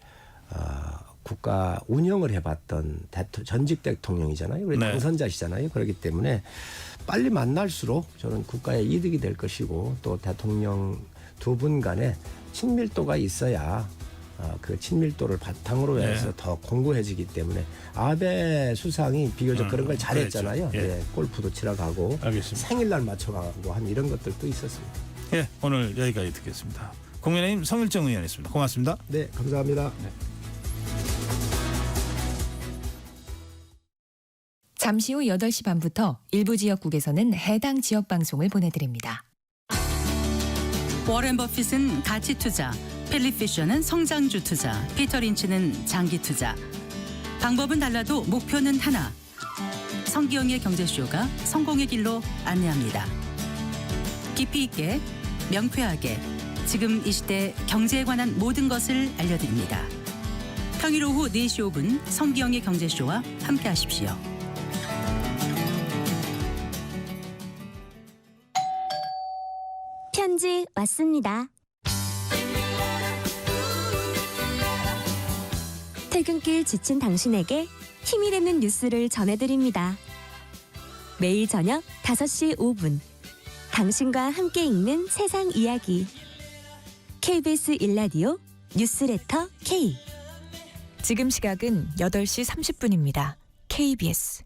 국가 운영을 해봤던 전직 대통령이잖아요. 우리 네. 당선자시잖아요. 그렇기 때문에 빨리 만날수록 저는 국가에 이득이 될 것이고 또 대통령 두 분 간에 친밀도가 있어야 그 친밀도를 바탕으로 해서 더 공고해지기 때문에 아베 수상이 비교적 그런 걸 잘했잖아요. 그렇죠. 예. 예, 골프도 치러 가고 알겠습니다. 생일날 맞춰가고 한 이런 것들도 있었습니다. 예, 오늘 여기까지 듣겠습니다. 국민의힘 성일정 의원이었습니다. 고맙습니다. 네, 감사합니다. 잠시 후 8시 반부터 일부 지역국에서는 해당 지역 방송을 보내드립니다. 워렌 버핏은 가치 투자, 필립 피셔는 성장주 투자, 피터 린치는 장기 투자. 방법은 달라도 목표는 하나. 성기영의 경제쇼가 성공의 길로 안내합니다. 깊이 있게, 명쾌하게, 지금 이 시대 경제에 관한 모든 것을 알려드립니다. 평일 오후 4시 5분 성기영의 경제쇼와 함께하십시오. 편지 왔습니다. 퇴근길 지친 당신에게 힘이 되는 뉴스를 전해드립니다. 매일 저녁 5시 5분 당신과 함께 읽는 세상 이야기 KBS 1라디오 뉴스레터 K. 지금 시각은 8시 30분입니다. KBS.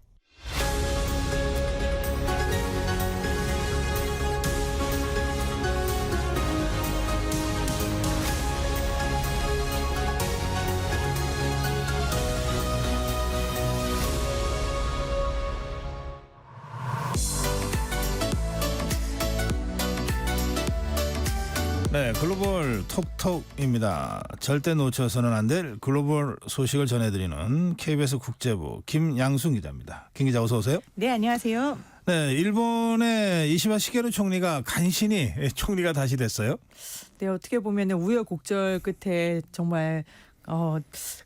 네, 글로벌 톡톡입니다. 절대 놓쳐서는 안 될 글로벌 소식을 전해드리는 KBS 국제부 김양순 기자입니다. 김 기자 어서 오세요. 네, 안녕하세요. 네, 일본의 이시바 시게루 총리가 간신히 총리가 다시 됐어요. 네, 어떻게 보면 우여곡절 끝에 정말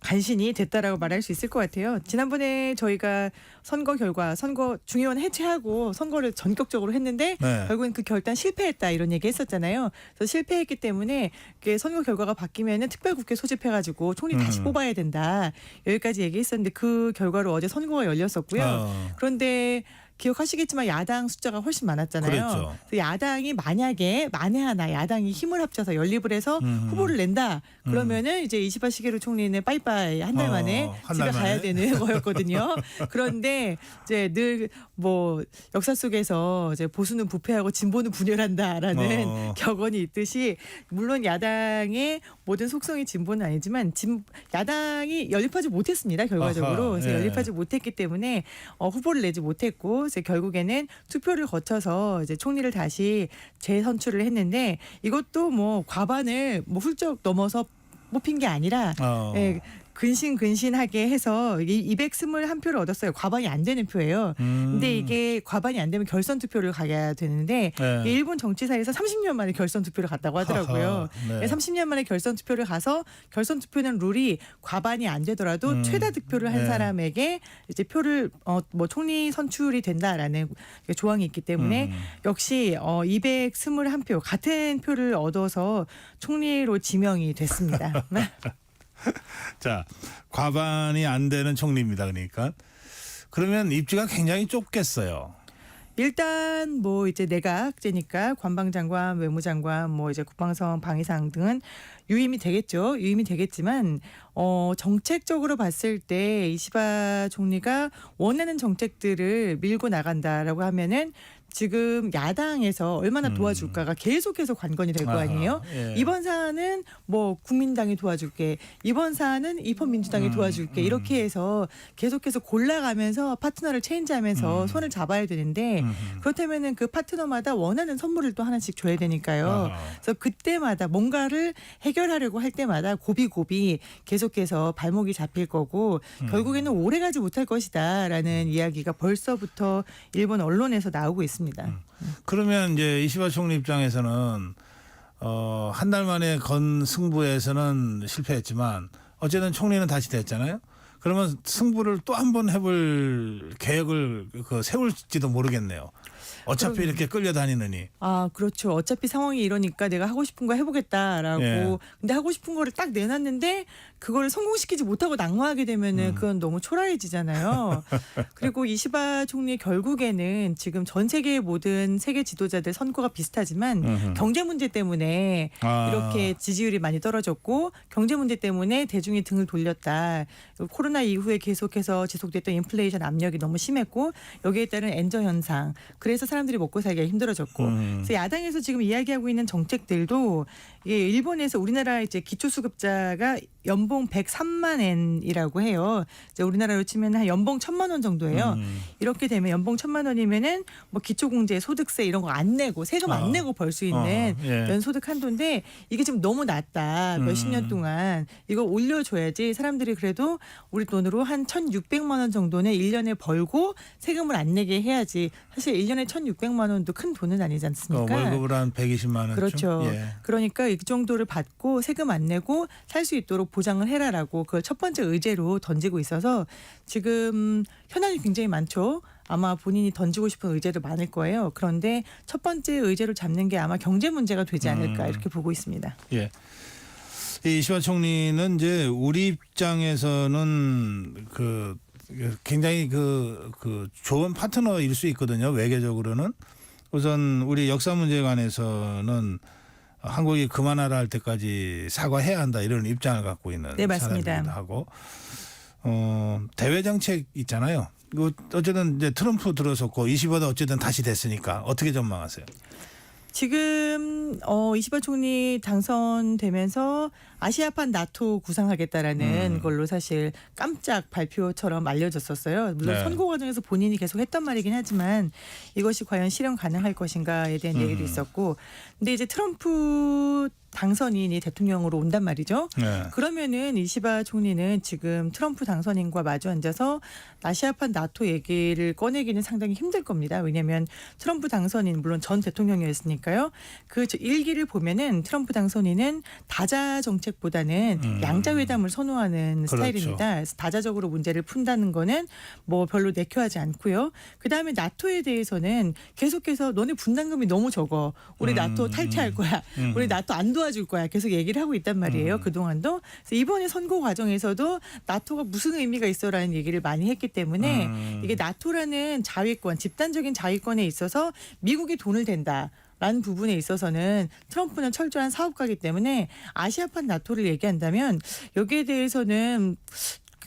간신히 됐다라고 말할 수 있을 것 같아요. 지난번에 저희가 선거 결과, 선거 중의원 해체하고 선거를 전격적으로 했는데 네. 결국엔 그 결단 실패했다 이런 얘기 했었잖아요. 그래서 실패했기 때문에 선거 결과가 바뀌면은 특별국회 소집해가지고 총리 다시 뽑아야 된다. 여기까지 얘기했었는데 그 결과로 어제 선거가 열렸었고요. 그런데 기억하시겠지만 야당 숫자가 훨씬 많았잖아요. 그랬죠. 그래서 야당이 만약에 만에 하나 야당이 힘을 합쳐서 연립을 해서 후보를 낸다. 그러면은 이제 이시바 시게루 총리는 빠이빠이 한 달 만에 한 집에 달 만에? 가야 되는 거였거든요. 그런데 이제 늘 뭐 역사 속에서 이제 보수는 부패하고 진보는 분열한다라는 격언이 있듯이 물론 야당의 모든 속성이 진보는 아니지만 야당이 연립하지 못했습니다. 결과적으로. 아하, 그래서 예. 연립하지 못했기 때문에 후보를 내지 못했고 이제 결국에는 투표를 거쳐서 이제 총리를 다시 재선출을 했는데 이것도 뭐 과반을 뭐 훌쩍 넘어서 뽑힌 게 아니라 예, 근신하게 해서 221표를 얻었어요. 과반이 안 되는 표예요. 근데 이게 과반이 안 되면 결선 투표를 가야 되는데 네. 일본 정치사에서 30년 만에 결선 투표를 갔다고 하더라고요. 하하, 네. 30년 만에 결선 투표를 가서 결선 투표는 룰이 과반이 안 되더라도 최다 득표를 한 네. 사람에게 이제 표를 뭐 총리 선출이 된다라는 조항이 있기 때문에 역시 221표 같은 표를 얻어서 총리로 지명이 됐습니다. 자, 과반이 안 되는 총리입니다. 그러니까 그러면 입지가 굉장히 좁겠어요. 일단 뭐 이제 내각제니까 관방장관, 외무장관, 뭐 이제 국방성, 방위상 등은 유임이 되겠죠. 유임이 되겠지만 정책적으로 봤을 때 이시바 총리가 원하는 정책들을 밀고 나간다라고 하면은 지금 야당에서 얼마나 도와줄까가 계속해서 관건이 될 거 아니에요. 예. 이번 사안은 뭐 국민당이 도와줄게, 이번 사안은 입헌민주당이 도와줄게 이렇게 해서 계속해서 골라가면서 파트너를 체인지하면서 손을 잡아야 되는데 그렇다면은 그 파트너마다 원하는 선물을 또 하나씩 줘야 되니까요. 그래서 그때마다 뭔가를 해결하려고 할 때마다 고비고비 계속해서 발목이 잡힐 거고 결국에는 오래가지 못할 것이다라는 이야기가 벌써부터 일본 언론에서 나오고 있습니다. 그러면 이제 이시바 총리 입장에서는 한 달 만에 건 승부에서는 실패했지만 어쨌든 총리는 다시 됐잖아요. 그러면 승부를 또 한 번 해볼 계획을 세울지도 모르겠네요. 어차피 이렇게 끌려다니느니. 아, 그렇죠. 어차피 상황이 이러니까 내가 하고 싶은 거 해보겠다라고. 예. 근데 하고 싶은 거를 딱 내놨는데 그거를 성공시키지 못하고 낙마하게 되면은 그건 너무 초라해지잖아요. 그리고 이시바 총리 결국에는 지금 전 세계의 모든 세계 지도자들 선거가 비슷하지만 경제 문제 때문에 이렇게 지지율이 많이 떨어졌고 경제 문제 때문에 대중이 등을 돌렸다. 코로나 이후에 계속해서 지속됐던 인플레이션 압력이 너무 심했고 여기에 따른 엔저 현상. 그래서 사람들이 먹고 살기가 힘들어졌고. 그래서 야당에서 지금 이야기하고 있는 정책들도 이게 일본에서 우리나라 이제 기초수급자가 연봉 103만 엔이라고 해요. 이제 우리나라로 치면 한 연봉 1,000만 원 정도예요. 이렇게 되면 연봉 1,000만 원이면은 뭐 기초공제, 소득세 이런 거 안 내고 세금 안 내고 벌 수 있는 예. 연소득 한도인데 이게 지금 너무 낮다. 몇십 년 동안 이거 올려줘야지 사람들이 그래도 우리 돈으로 한 1,600만 원 정도는 1년에 벌고 세금을 안 내게 해야지. 사실 1년에 달에 1,600만 원도 큰 돈은 아니지 않습니까? 월급을 한 120만 원쯤. 그렇죠. 예. 그러니까 이 정도를 받고 세금 안 내고 살 수 있도록 보장을 해라라고 그걸 첫 번째 의제로 던지고 있어서 지금 현안이 굉장히 많죠. 아마 본인이 던지고 싶은 의제도 많을 거예요. 그런데 첫 번째 의제로 잡는 게 아마 경제 문제가 되지 않을까 이렇게 보고 있습니다. 예. 이 이시바 총리는 이제 우리 입장에서는 그 굉장히 그 좋은 파트너일 수 있거든요. 외교적으로는 우선 우리 역사 문제에 관해서는 한국이 그만하라 할 때까지 사과해야 한다 이런 입장을 갖고 있는 네, 맞습니다. 사람이기도 하고 대외 정책 있잖아요. 그 어쨌든 이제 트럼프 들어섰고 이시바도 어쨌든 다시 됐으니까 어떻게 전망하세요? 지금 이시바 총리 당선되면서 아시아판 나토 구상하겠다라는 걸로 사실 깜짝 발표처럼 알려졌었어요. 물론 네. 선거 과정에서 본인이 계속 했던 말이긴 하지만 이것이 과연 실현 가능할 것인가에 대한 얘기도 있었고, 근데 이제 트럼프 당선인이 대통령으로 온단 말이죠. 네. 그러면은 이시바 총리는 지금 트럼프 당선인과 마주 앉아서 아시아판 나토 얘기를 꺼내기는 상당히 힘들 겁니다. 왜냐하면 트럼프 당선인 물론 전 대통령이었으니까요. 그 일기를 보면은 트럼프 당선인은 다자 정책보다는 양자회담을 선호하는 그렇죠. 스타일입니다. 그래서 다자적으로 문제를 푼다는 거는 뭐 별로 내켜하지 않고요. 그다음에 나토에 대해서는 계속해서 너네 분담금이 너무 적어. 우리 나토 탈퇴할 거야. 우리 나토 안 도와줄 거야. 계속 얘기를 하고 있단 말이에요. 그동안도. 그래서 이번에 선거 과정에서도 나토가 무슨 의미가 있어라는 얘기를 많이 했기 때문에 이게 나토라는 자위권, 집단적인 자위권에 있어서 미국이 돈을 댄다. 라는 부분에 있어서는 트럼프는 철저한 사업가이기 때문에 아시아판 나토를 얘기한다면 여기에 대해서는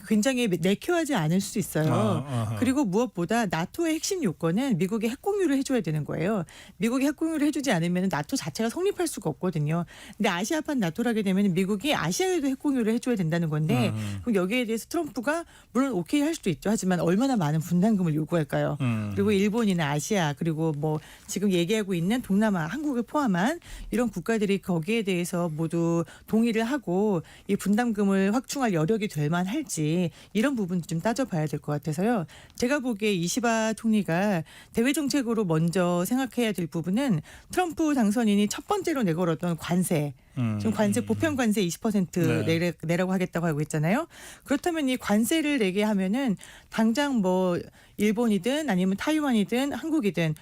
굉장히 내켜하지 않을 수 있어요. 그리고 무엇보다 나토의 핵심 요건은 미국이 핵 공유를 해줘야 되는 거예요. 미국이 핵 공유를 해주지 않으면 나토 자체가 성립할 수가 없거든요. 근데 아시아판 나토라게 되면 미국이 아시아에도 핵 공유를 해줘야 된다는 건데 그럼 여기에 대해서 트럼프가 물론 오케이 할 수도 있죠. 하지만 얼마나 많은 분담금을 요구할까요? 그리고 일본이나 아시아 그리고 뭐 지금 얘기하고 있는 동남아, 한국을 포함한 이런 국가들이 거기에 대해서 모두 동의를 하고 이 분담금을 확충할 여력이 될 만할지 이런 부분도 좀 따져봐야 될 것 같아서요. 제가 보기에 이시바 총리가 대외 정책으로 먼저 생각해야 될 부분은 트럼프 당선인이 첫 번째로 내걸었던 관세. 지금 관세 보편 관세 20% 내라고 하겠다고 하고 있잖아요. 그렇다면 이 관세를 내게 하면은 당장 뭐 일본이든 아니면 타이완이든 한국이든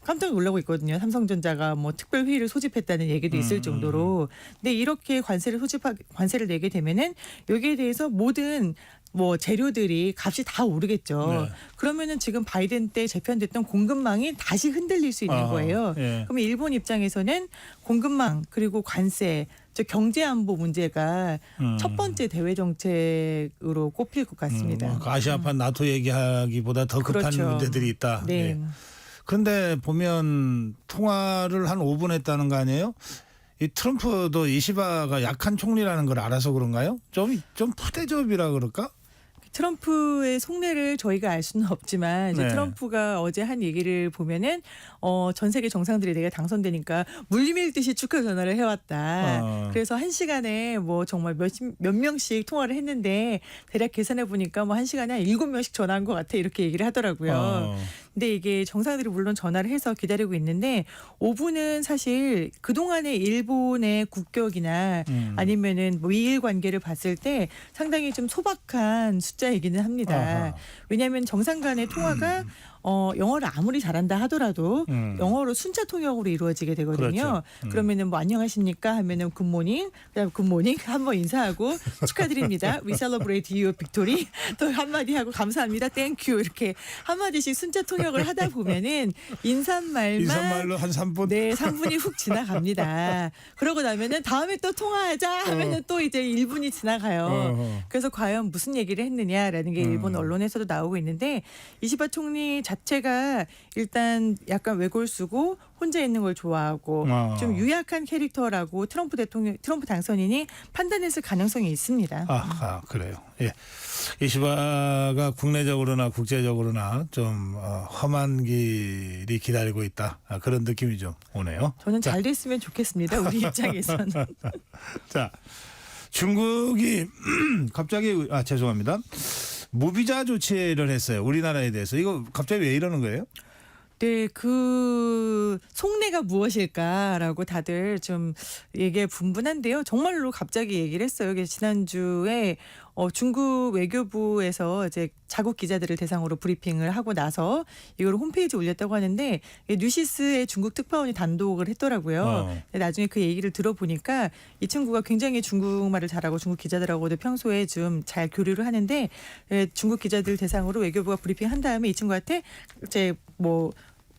깜짝 놀라고 있거든요. 삼성전자가 뭐 특별 회의를 소집했다는 얘기도 있을 정도로. 근데 이렇게 관세를 내게 되면은 여기에 대해서 모든 뭐 재료들이 값이 다 오르겠죠. 네. 그러면은 지금 바이든 때 재편됐던 공급망이 다시 흔들릴 수 있는 거예요. 예. 그러면 일본 입장에서는 공급망 그리고 관세, 즉 경제 안보 문제가 첫 번째 대외 정책으로 꼽힐 것 같습니다. 아시아판 나토 얘기하기보다 더 급한 그렇죠. 문제들이 있다. 네. 예. 그런데 보면 통화를 한 5분 했다는 거 아니에요? 이 트럼프도 이시바가 약한 총리라는 걸 알아서 그런가요? 좀 푸대접이라 그럴까? 트럼프의 속내를 저희가 알 수는 없지만 이제 네. 트럼프가 어제 한 얘기를 보면은 전 세계 정상들이 내가 당선되니까 물밀듯이 축하 전화를 해왔다. 그래서 1시간에 뭐 정말 몇 명씩 통화를 했는데 대략 계산해 보니까 뭐 1시간에 한 7명씩 전화한 것 같아 이렇게 얘기를 하더라고요. 근데 이게 정상들이 물론 전화를 해서 기다리고 있는데 5분은 사실 그동안의 일본의 국격이나 아니면은 뭐 미일 관계를 봤을 때 상당히 좀 소박한 숫자이기는 합니다. 왜냐하면 정상 간의 통화가 영어를 아무리 잘한다 하더라도 영어로 순차 통역으로 이루어지게 되거든요. 그렇죠. 그러면은 뭐 안녕하십니까 하면은 굿모닝, 그다음 굿모닝 한번 인사하고 축하드립니다. We celebrate your victory. 또 한마디 하고 감사합니다. Thank you 이렇게 한마디씩 순차 통역을 하다 보면은 인사말로 한 3분. 네, 3분이 훅 지나갑니다. 그러고 나면은 다음에 또 통화하자 하면은 또 이제 1분이 지나가요. 그래서 과연 무슨 얘기를 했느냐라는 게 일본 언론에서도 나오고 있는데 이시바 총리 자체가 일단 약간 외골수고 혼자 있는 걸 좋아하고 좀 유약한 캐릭터라고 트럼프 당선인이 판단했을 가능성이 있습니다. 아, 그래요. 예. 이시바가 국내적으로나 국제적으로나 좀 험한 길이 기다리고 있다. 그런 느낌이 좀 오네요. 저는 잘 됐으면 좋겠습니다. 우리 입장에서는. 자, 중국이 갑자기 죄송합니다. 무비자 조치를 했어요. 우리나라에 대해서. 이거 갑자기 왜 이러는 거예요? 네, 그 속내가 무엇일까라고 다들 좀 얘기에 분분한데요. 정말로 갑자기 얘기를 했어요. 이게 지난주에 중국 외교부에서 이제 자국 기자들을 대상으로 브리핑을 하고 나서 이걸 홈페이지에 올렸다고 하는데 뉴시스의 중국 특파원이 단독을 했더라고요. 나중에 그 얘기를 들어보니까 이 친구가 굉장히 중국말을 잘하고 중국 기자들하고도 평소에 좀 잘 교류를 하는데 중국 기자들 대상으로 외교부가 브리핑한 다음에 이 친구한테 이제 뭐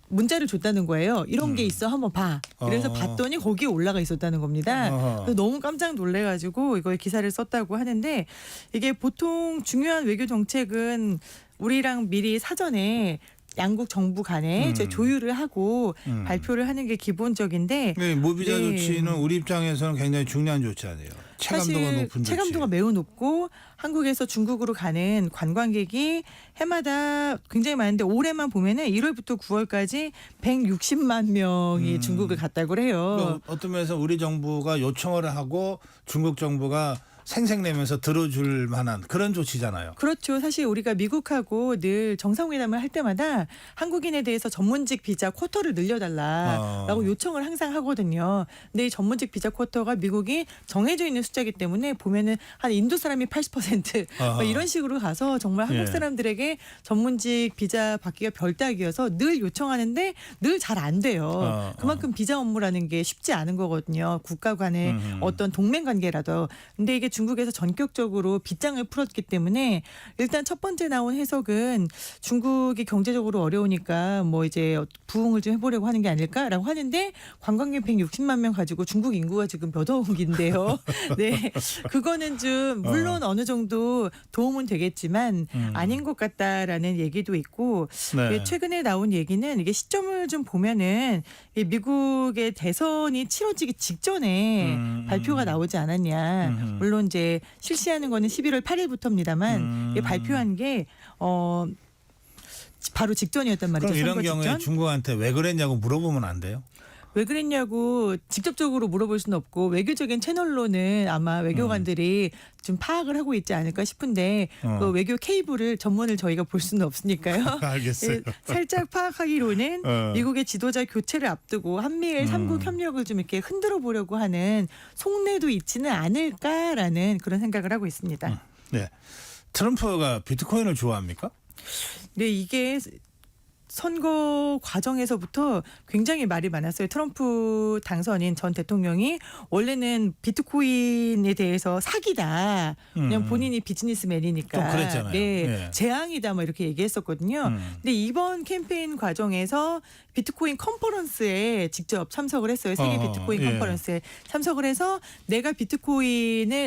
문자를 줬다는 거예요. 이런 게 있어 한번 봐. 그래서 봤더니 거기에 올라가 있었다는 겁니다. 그래서 너무 깜짝 놀래가지고 이걸 기사를 썼다고 하는데 이게 보통 중요한 외교 정책은 우리랑 미리 사전에 양국 정부 간에 이제 조율을 하고 발표를 하는 게 기본적인데 네, 무비자 조치는 우리 입장에서는 굉장히 중요한 조치 아니에요. 체감도가 사실 높은 조치. 체감도가 매우 높고 한국에서 중국으로 가는 관광객이 해마다 굉장히 많은데 올해만 보면은 1월부터 9월까지 160만 명이 중국을 갔다고 해요. 그러니까 어떤 면에서 우리 정부가 요청을 하고 중국 정부가 생색내면서 들어줄 만한 그런 조치잖아요. 그렇죠. 사실 우리가 미국하고 늘 정상회담을 할 때마다 한국인에 대해서 전문직 비자 쿼터를 늘려달라라고 요청을 항상 하거든요. 근데 이 전문직 비자 쿼터가 미국이 정해져 있는 숫자이기 때문에 보면은 한 인도 사람이 80% 뭐 이런 식으로 가서 정말 한국 사람들에게 전문직 비자 받기가 별따기여서 늘 요청하는데 늘 잘 안 돼요. 그만큼 비자 업무라는 게 쉽지 않은 거거든요. 국가 간의 어떤 동맹 관계라도. 근데 이게 중국에서 전격적으로 빗장을 풀었기 때문에 일단 첫 번째 나온 해석은 중국이 경제적으로 어려우니까 뭐 이제 부흥을 좀 해보려고 하는 게 아닐까라고 하는데 관광객 160만 명 가지고 중국 인구가 지금 몇 억인데요. 네, 그거는 좀 물론 어느 정도 도움은 되겠지만 아닌 것 같다라는 얘기도 있고 네. 최근에 나온 얘기는 이게 시점을 좀 보면은 이 미국의 대선이 치러지기 직전에 발표가 나오지 않았냐. 물론 이제 실시하는 거는 11월 8일부터입니다만 발표한 게 바로 직전이었단 말이죠. 그럼 이런 선거 경우에 직전. 중국한테 왜 그랬냐고 물어보면 안 돼요? 왜 그랬냐고 직접적으로 물어볼 수는 없고 외교적인 채널로는 아마 외교관들이 좀 파악을 하고 있지 않을까 싶은데 그 외교 케이블을 전문을 저희가 볼 수는 없으니까요. 알겠어요. 살짝 파악하기로는 미국의 지도자 교체를 앞두고 한미일 3국 협력을 좀 이렇게 흔들어 보려고 하는 속내도 있지는 않을까라는 그런 생각을 하고 있습니다. 네. 트럼프가 비트코인을 좋아합니까? 네, 이게 선거 과정에서부터 굉장히 말이 많았어요. 트럼프 당선인 전 대통령이 원래는 비트코인에 대해서 사기다. 그냥 본인이 비즈니스맨이니까. 좀 그랬잖아요. 네, 네. 재앙이다 뭐 이렇게 얘기했었거든요. 근데 이번 캠페인 과정에서 비트코인 컨퍼런스에 직접 참석을 했어요. 세계 비트코인 컨퍼런스에 참석을 해서 내가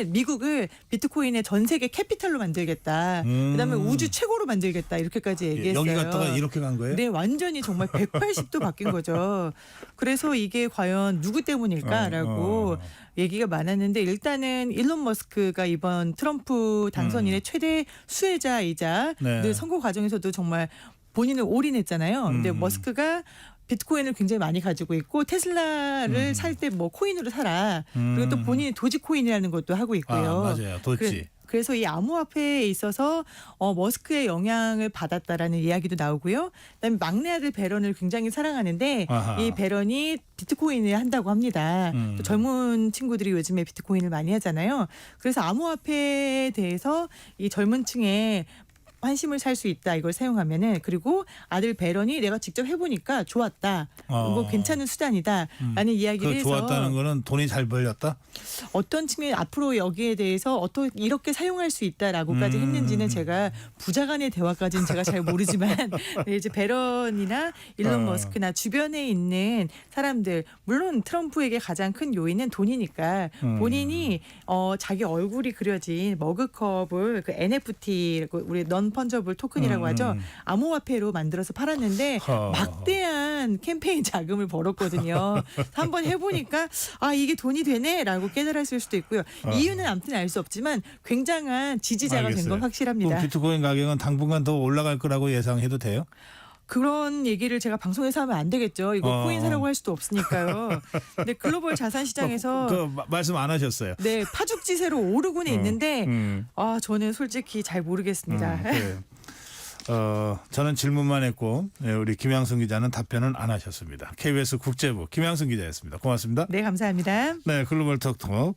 미국을 비트코인의 전 세계 캐피탈로 만들겠다. 그다음에 우주 최고로 만들겠다. 이렇게까지 얘기했어요. 여기 갔다가 이렇게 간 거예요? 네, 완전히 정말 180도 바뀐 거죠. 그래서 이게 과연 누구 때문일까라고 얘기가 많았는데 일단은 일론 머스크가 이번 트럼프 당선인의 최대 수혜자이자 늘 선거 과정에서도 정말 본인을 올인했잖아요. 근데 머스크가 비트코인을 굉장히 많이 가지고 있고 테슬라를 살 때 뭐 코인으로 사라. 그리고 또 본인이 도지코인이라는 것도 하고 있고요. 맞아요. 도지. 그래서 이 암호화폐에 있어서 머스크의 영향을 받았다라는 이야기도 나오고요. 그다음에 막내 아들 배런을 굉장히 사랑하는데 이 배런이 비트코인을 한다고 합니다. 또 젊은 친구들이 요즘에 비트코인을 많이 하잖아요. 그래서 암호화폐에 대해서 이 젊은 층에 환심을 살 수 있다. 이걸 사용하면은 그리고 아들 배런이 내가 직접 해보니까 좋았다. 뭐 괜찮은 수단이다. 라는 이야기를 그 해서 좋았다는 거는 돈이 잘 벌렸다? 어떤 측면 앞으로 여기에 대해서 어떻게 이렇게 사용할 수 있다라고까지 했는지는 제가 부자간의 대화까지는 제가 잘 모르지만 네, 이제 배런이나 일론 머스크나 주변에 있는 사람들 물론 트럼프에게 가장 큰 요인은 돈이니까 본인이 자기 얼굴이 그려진 머그컵을 그 NFT 우리 넌 펀저블 토큰이라고 하죠. 암호화폐로 만들어서 팔았는데 막대한 캠페인 자금을 벌었거든요. 한번 해보니까 아 이게 돈이 되네라고 깨달았을 수도 있고요. 이유는 아무튼 알 수 없지만 굉장한 지지자가 된 건 확실합니다. 그럼 비트코인 가격은 당분간 더 올라갈 거라고 예상해도 돼요? 그런 얘기를 제가 방송에서 하면 안 되겠죠. 이거 코인 사라고 할 수도 없으니까요. 근데 글로벌 자산 시장에서 말씀 안 하셨어요. 네, 파죽지세로 오르고는 있는데 저는 솔직히 잘 모르겠습니다. 네. 저는 질문만 했고 우리 김양순 기자는 답변은 안 하셨습니다. KBS 국제부 김양순 기자였습니다. 고맙습니다. 네, 감사합니다. 네, 글로벌 톡톡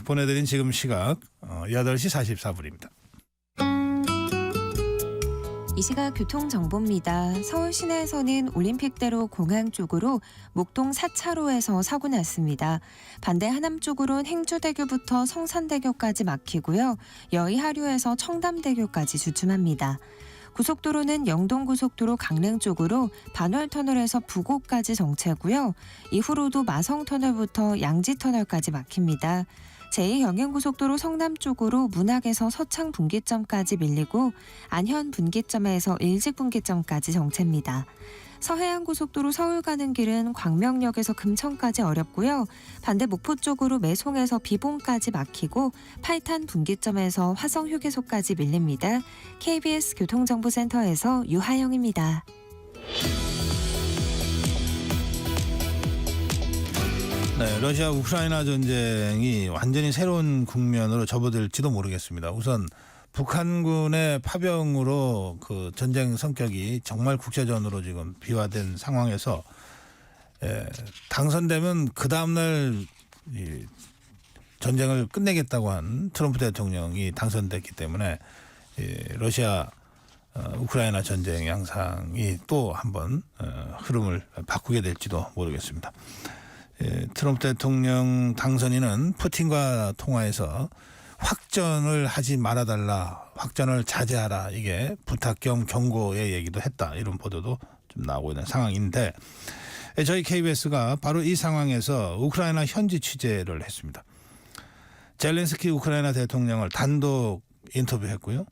보내드린 지금 시각 8시 44분입니다. 이 시각 교통정보입니다. 서울 시내에서는 올림픽대로 공항 쪽으로 목동 4차로에서 사고 났습니다. 반대 하남 쪽으로는 행주대교부터 성산대교까지 막히고요. 여의하류에서 청담대교까지 주춤합니다. 고속도로는 영동고속도로 강릉 쪽으로 반월터널에서 부곡까지 정체고요. 이후로도 마성터널부터 양지터널까지 막힙니다. 제2영행고속도로 성남 쪽으로 문학에서 서창 분기점까지 밀리고 안현 분기점에서 일직 분기점까지 정체입니다. 서해안고속도로 서울 가는 길은 광명역에서 금천까지 어렵고요. 반대 목포 쪽으로 매송에서 비봉까지 막히고 팔탄 분기점에서 화성휴게소까지 밀립니다. KBS 교통정보센터에서 유하영입니다. 네, 러시아 우크라이나 전쟁이 완전히 새로운 국면으로 접어들지도 모르겠습니다. 우선 북한군의 파병으로 그 전쟁 성격이 정말 국제전으로 지금 비화된 상황에서 당선되면 그 다음날 이 전쟁을 끝내겠다고 한 트럼프 대통령이 당선됐기 때문에 러시아 우크라이나 전쟁 양상이 또 한번 흐름을 바꾸게 될지도 모르겠습니다. 트럼프 대통령 당선인은 푸틴과 통화해서 확전을 하지 말아달라, 확전을 자제하라, 이게 부탁 겸 경고의 얘기도 했다, 이런 보도도 좀 나오고 있는 상황인데 저희 KBS가 바로 이 상황에서 우크라이나 현지 취재를 했습니다. 젤렌스키 우크라이나 대통령을 단독 인터뷰했고요.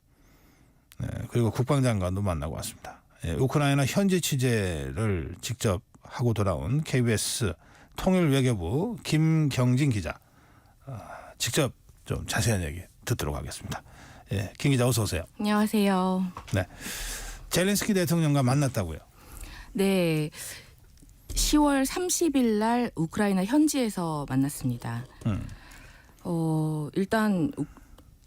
그리고 국방장관도 만나고 왔습니다. 우크라이나 현지 취재를 직접 하고 돌아온 KBS 통일외교부 김경진 기자 직접 좀 자세한 얘기 듣도록 하겠습니다. 김 기자 어서 오세요. 안녕하세요. 네, 젤렌스키 대통령과 만났다고요? 네, 10월 30일 날 우크라이나 현지에서 만났습니다. 일단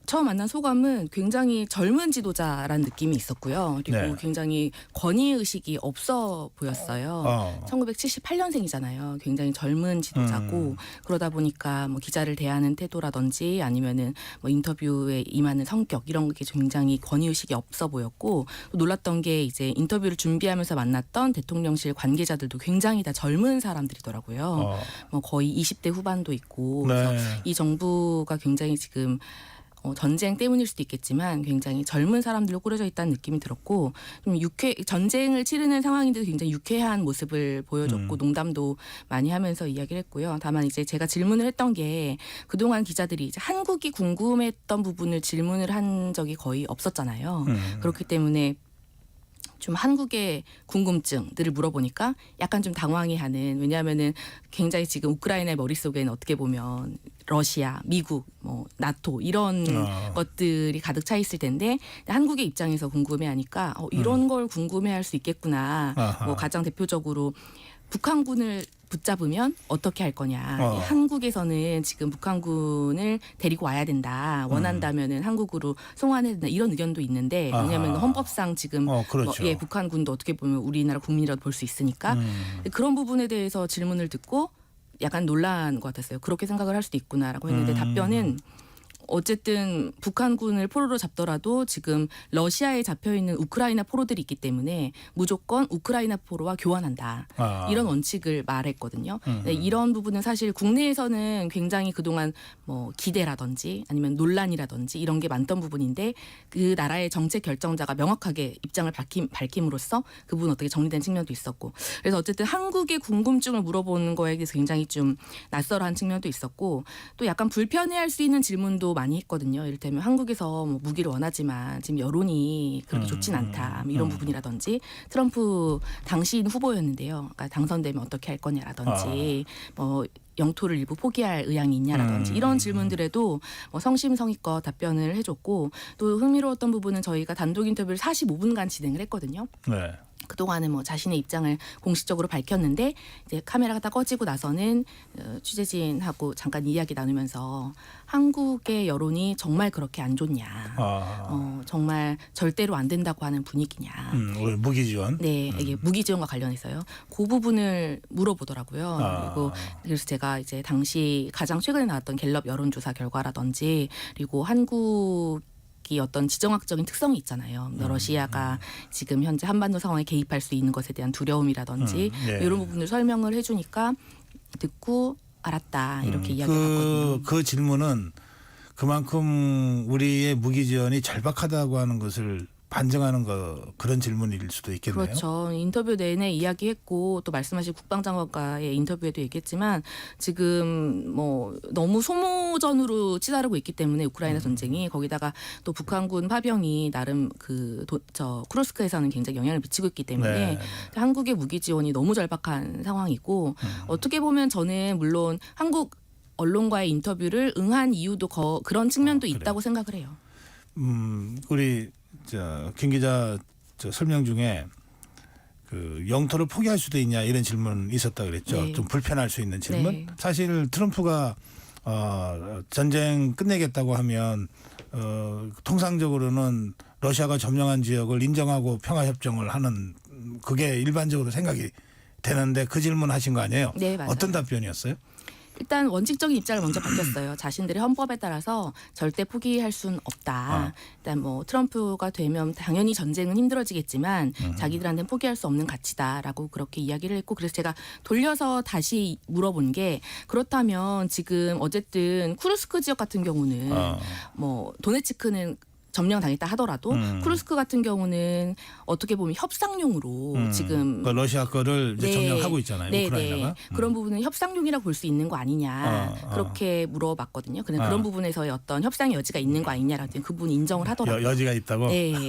처음 만난 소감은 굉장히 젊은 지도자라는 느낌이 있었고요. 그리고 네. 굉장히 권위의식이 없어 보였어요. 1978년생이잖아요. 굉장히 젊은 지도자고 그러다 보니까 뭐 기자를 대하는 태도라든지 아니면은 뭐 인터뷰에 임하는 성격 이런 게 굉장히 권위의식이 없어 보였고 또 놀랐던 게 이제 인터뷰를 준비하면서 만났던 대통령실 관계자들도 굉장히 다 젊은 사람들이더라고요. 뭐 거의 20대 후반도 있고 그래서 이 정부가 굉장히 지금 전쟁 때문일 수도 있겠지만 굉장히 젊은 사람들로 꾸려져 있다는 느낌이 들었고 좀 전쟁을 치르는 상황인데도 굉장히 유쾌한 모습을 보여줬고 농담도 많이 하면서 이야기를 했고요. 다만 이제 제가 질문을 했던 게 그동안 기자들이 이제 한국이 궁금했던 부분을 질문을 한 적이 거의 없었잖아요. 그렇기 때문에 좀 한국의 궁금증들을 물어보니까 약간 좀 당황해하는, 왜냐하면은 굉장히 지금 우크라이나의 머릿속에는 어떻게 보면 러시아, 미국, 뭐 나토 이런 것들이 가득 차 있을 텐데 한국의 입장에서 궁금해하니까 이런 걸 궁금해할 수 있겠구나. 뭐 가장 대표적으로 북한군을 붙잡으면 어떻게 할 거냐. 한국에서는 지금 북한군을 데리고 와야 된다. 원한다면은 한국으로 송환해야 된다. 이런 의견도 있는데 왜냐하면 헌법상 지금 그렇죠. 북한군도 어떻게 보면 우리나라 국민이라도 볼 수 있으니까 그런 부분에 대해서 질문을 듣고 약간 놀란 것 같았어요. 그렇게 생각을 할 수도 있구나라고 했는데 답변은 어쨌든 북한군을 포로로 잡더라도 지금 러시아에 잡혀있는 우크라이나 포로들이 있기 때문에 무조건 우크라이나 포로와 교환한다. 이런 원칙을 말했거든요. 네, 이런 부분은 사실 국내에서는 굉장히 그동안 뭐 기대라든지 아니면 논란이라든지 이런 게 많던 부분인데 그 나라의 정책 결정자가 명확하게 입장을 밝힘으로써 그 부분 어떻게 정리된 측면도 있었고 그래서 어쨌든 한국의 궁금증을 물어보는 거에 대해서 굉장히 좀 낯설어한 측면도 있었고 또 약간 불편해할 수 있는 질문도 많이 했거든요. 이를테면 한국에서 뭐 무기를 원하지만 지금 여론이 그렇게 좋진 않다. 뭐 이런 부분이라든지 트럼프 당시인 후보였는데요. 그러니까 당선되면 어떻게 할 거냐라든지 뭐 영토를 일부 포기할 의향이 있냐라든지 이런 질문들에도 뭐 성심성의껏 답변을 해줬고 또 흥미로웠던 부분은 저희가 단독 인터뷰를 45분간 진행을 했거든요. 네. 그동안은 뭐 자신의 입장을 공식적으로 밝혔는데 이제 카메라가 다 꺼지고 나서는 취재진하고 잠깐 이야기 나누면서 한국의 여론이 정말 그렇게 안 좋냐, 정말 절대로 안 된다고 하는 분위기냐. 무기 지원. 네, 이게 무기 지원과 관련해서요. 그 부분을 물어보더라고요. 그리고 그래서 제가 이제 당시 가장 최근에 나왔던 갤럽 여론조사 결과라든지 그리고 한국 이 어떤 지정학적인 특성이 있잖아요. 러시아가 지금 현재 한반도 상황에 개입할 수 있는 것에 대한 두려움이라든지 이런 부분을 설명을 해주니까 듣고 알았다 이렇게 이야기했거든요. 그 질문은 그만큼 우리의 무기 지원이 절박하다고 하는 것을 반증하는 그런 질문일 수도 있겠네요. 그렇죠. 인터뷰 내내 이야기했고 또 말씀하신 국방장관과의 인터뷰에도 얘기했지만 지금 뭐 너무 소모전으로 치달하고 있기 때문에 우크라이나 전쟁이 거기다가 또 북한군 파병이 나름 쿠르스크에서는 굉장히 영향을 미치고 있기 때문에 한국의 무기 지원이 너무 절박한 상황이고 어떻게 보면 저는 물론 한국 언론과의 인터뷰를 응한 이유도 그런 측면도 있다고 생각을 해요. 우리 김 기자 설명 중에 그 영토를 포기할 수도 있냐 이런 질문 있었다 그랬죠. 네. 좀 불편할 수 있는 질문. 네. 사실 트럼프가 전쟁 끝내겠다고 하면 통상적으로는 러시아가 점령한 지역을 인정하고 평화협정을 하는 그게 일반적으로 생각이 되는데 그 질문 하신 거 아니에요? 네, 맞아요. 어떤 답변이었어요? 일단 원칙적인 입장을 먼저 밝혔어요. 자신들의 헌법에 따라서 절대 포기할 수는 없다. 일단 뭐 트럼프가 되면 당연히 전쟁은 힘들어지겠지만 자기들한테는 포기할 수 없는 가치다라고 그렇게 이야기를 했고 그래서 제가 돌려서 다시 물어본 게 그렇다면 지금 어쨌든 쿠르스크 지역 같은 경우는 뭐 도네츠크는 점령당했다 하더라도 쿠르스크 같은 경우는 어떻게 보면 협상용으로 지금 그 러시아 거를 이제 점령하고 있잖아요. 우크라이나가. 그런 부분은 협상용이라고 볼 수 있는 거 아니냐 그렇게 물어봤거든요. 근데 그런 부분에서의 어떤 협상의 여지가 있는 거 아니냐라는 그 부분 인정을 하더라고요. 여지가 있다고? 네.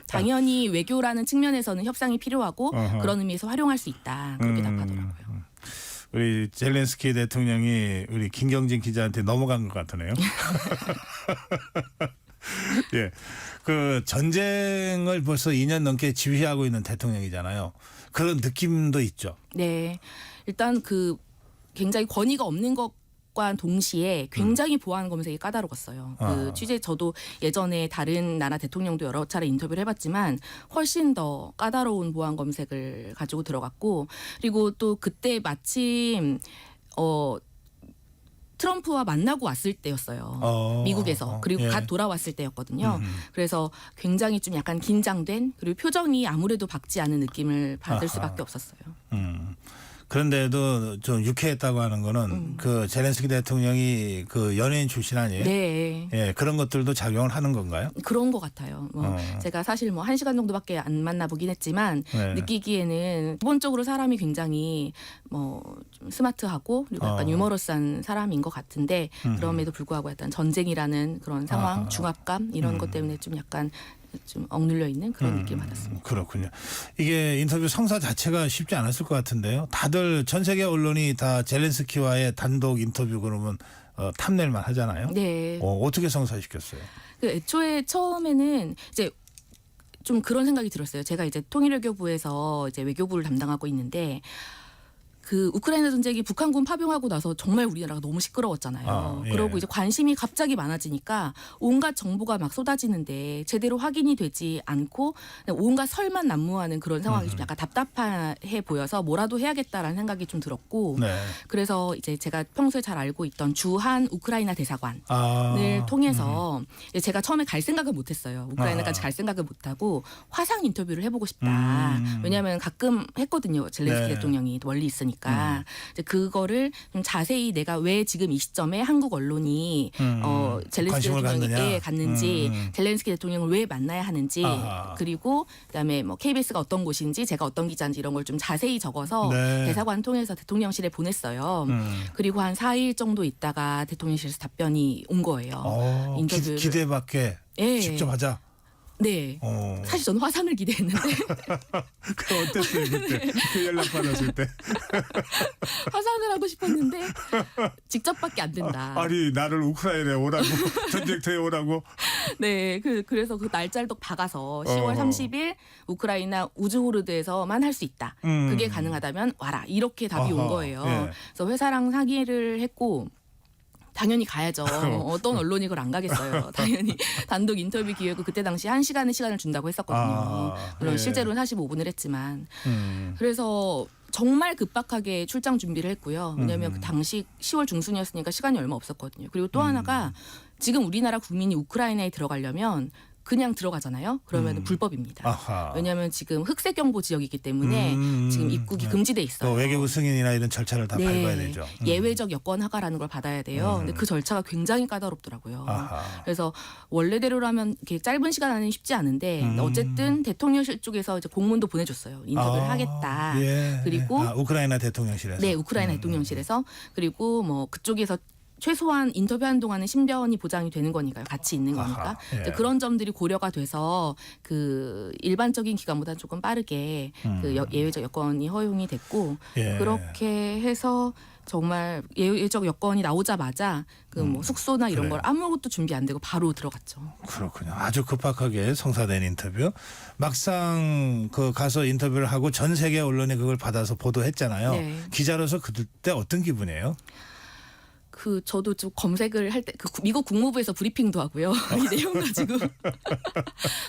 당연히 외교라는 측면에서는 협상이 필요하고 그런 의미에서 활용할 수 있다. 그렇게 답하더라고요. 우리 젤렌스키 대통령이 우리 김경진 기자한테 넘어간 것 같으네요. 예, 그 전쟁을 벌써 2년 넘게 지휘하고 있는 대통령이잖아요. 그런 느낌도 있죠. 네, 일단 그 굉장히 권위가 없는 것과 동시에 굉장히 보안 검색이 까다로웠어요. 그 취재 저도 예전에 다른 나라 대통령도 여러 차례 인터뷰를 해봤지만 훨씬 더 까다로운 보안 검색을 가지고 들어갔고 그리고 또 그때 마침 트럼프와 만나고 왔을 때였어요. 미국에서. 그리고 갓 돌아왔을 때였거든요. 그래서 굉장히 좀 약간 긴장된 그리고 표정이 아무래도 밝지 않은 느낌을 받을 수밖에 없었어요. 그런데도 좀 유쾌했다고 하는 거는 그 젤렌스키 대통령이 그 연예인 출신 아니에요? 네. 예, 그런 것들도 작용을 하는 건가요? 그런 것 같아요. 제가 사실 뭐 1시간 정도밖에 안 만나보긴 했지만 느끼기에는 기본적으로 사람이 굉장히 뭐 좀 스마트하고 그리고 약간 유머러스한 사람인 것 같은데 그럼에도 불구하고 약간 전쟁이라는 그런 상황, 중압감 이런 것 때문에 좀 약간 좀 억눌려 있는 그런 느낌을 받았습니다. 그렇군요. 이게 인터뷰 성사 자체가 쉽지 않았을 것 같은데요. 다들 전 세계 언론이 다 젤렌스키와의 단독 인터뷰 그러면 탐낼만 하잖아요. 네. 어떻게 성사시켰어요? 그 애초에 처음에는 이제 좀 그런 생각이 들었어요. 제가 이제 통일외교부에서 이제 외교부를 담당하고 있는데 그 우크라이나 전쟁이 북한군 파병하고 나서 정말 우리나라가 너무 시끄러웠잖아요. 그러고 이제 관심이 갑자기 많아지니까 온갖 정보가 막 쏟아지는데 제대로 확인이 되지 않고 온갖 설만 난무하는 그런 상황이 좀 약간 답답해 보여서 뭐라도 해야겠다라는 생각이 좀 들었고 그래서 이제 제가 평소에 잘 알고 있던 주한 우크라이나 대사관을 통해서 제가 처음에 갈 생각을 못했어요. 우크라이나까지 갈 생각을 못하고 화상 인터뷰를 해보고 싶다. 왜냐하면 가끔 했거든요. 젤렌스키 대통령이 멀리 있으니까. 이제 그거를 좀 자세히 내가 왜 지금 이 시점에 한국 언론이 젤렌스키 대통령에게 갔는지 젤렌스키 대통령을 왜 만나야 하는지 그리고 그다음에 뭐 KBS가 어떤 곳인지 제가 어떤 기자인지 이런 걸 좀 자세히 적어서 대사관 통해서 대통령실에 보냈어요. 그리고 한 4일 정도 있다가 대통령실에서 답변이 온 거예요. 인터뷰 기대밖에 직접 하자. 네. 사실 저는 화상을 기대했는데 그 어땠어요 그때? 그 연락 받았을 때? 화상을 하고 싶었는데 직접밖에 안 된다. 아니 나를 우크라이나에 오라고 전쟁터에 오라고. 네, 그래서 그 날짜를 또 박아서 10월 30일 우크라이나 우즈호르드에서만 할 수 있다. 그게 가능하다면 와라. 이렇게 답이 온 거예요. 예. 그래서 회사랑 상의를 했고 당연히 가야죠. 어떤 언론이 그걸 안 가겠어요. 당연히 단독 인터뷰 기회고 그때 당시 1시간의 시간을 준다고 했었거든요. 물론 예. 실제로는 45분을 했지만. 그래서 정말 급박하게 출장 준비를 했고요. 왜냐하면 그 당시 10월 중순이었으니까 시간이 얼마 없었거든요. 그리고 또 하나가 지금 우리나라 국민이 우크라이나에 들어가려면 그냥 들어가잖아요. 그러면 불법입니다. 아하. 왜냐하면 지금 흑색 경보 지역이기 때문에 지금 입국이 금지돼 있어요. 또 외교부 승인이나 이런 절차를 다 밟아야 되죠. 예외적 여권 허가라는 걸 받아야 돼요. 근데 그 절차가 굉장히 까다롭더라고요. 아하. 그래서 원래대로라면 이렇게 짧은 시간 안에 쉽지 않은데 어쨌든 대통령실 쪽에서 이제 공문도 보내줬어요. 인터뷰를 하겠다. 예. 그리고 우크라이나 대통령실에서. 네, 우크라이나 대통령실에서 그리고 뭐 그쪽에서 최소한 인터뷰하는 동안은 신변이 보장이 되는 거니까요. 같이 있는 거니까. 아하, 예. 이제 그런 점들이 고려가 돼서 그 일반적인 기간보다 조금 빠르게 그 예외적 여건이 허용이 됐고 예. 그렇게 해서 정말 예외적 여건이 나오자마자 그 뭐 숙소나 이런 걸 아무것도 준비 안 되고 바로 들어갔죠. 그렇군요. 아주 급박하게 성사된 인터뷰. 막상 그 가서 인터뷰를 하고 전 세계 언론이 그걸 받아서 보도했잖아요. 네. 기자로서 그때 어떤 기분이에요? 저도 좀 검색을 할 때 미국 국무부에서 브리핑도 하고요. 이 내용 가지고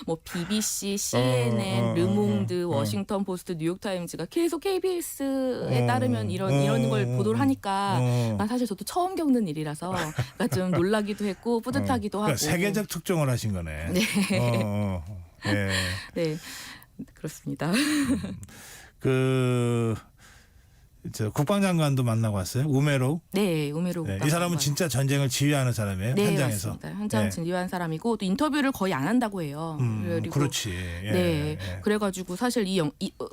뭐 BBC, CNN, 르몽드, 워싱턴 포스트, 뉴욕 타임즈가 계속 KBS에 따르면 이런 걸 보도를 하니까 사실 저도 처음 겪는 일이라서 그러니까 좀 놀라기도 했고 뿌듯하기도 하고. 그러니까 세계적 특종을 하신 거네. 네. 예. 네, 그렇습니다. 저 국방장관도 만나고 왔어요. 우메로우. 네, 우메로우. 이 사람은 진짜 전쟁을 지휘하는 사람이에요. 네, 현장에서. 맞습니다. 현장 지휘한 사람이고 또 인터뷰를 거의 안 한다고 해요. 그리고 그렇지. 예. 네, 그래가지고 사실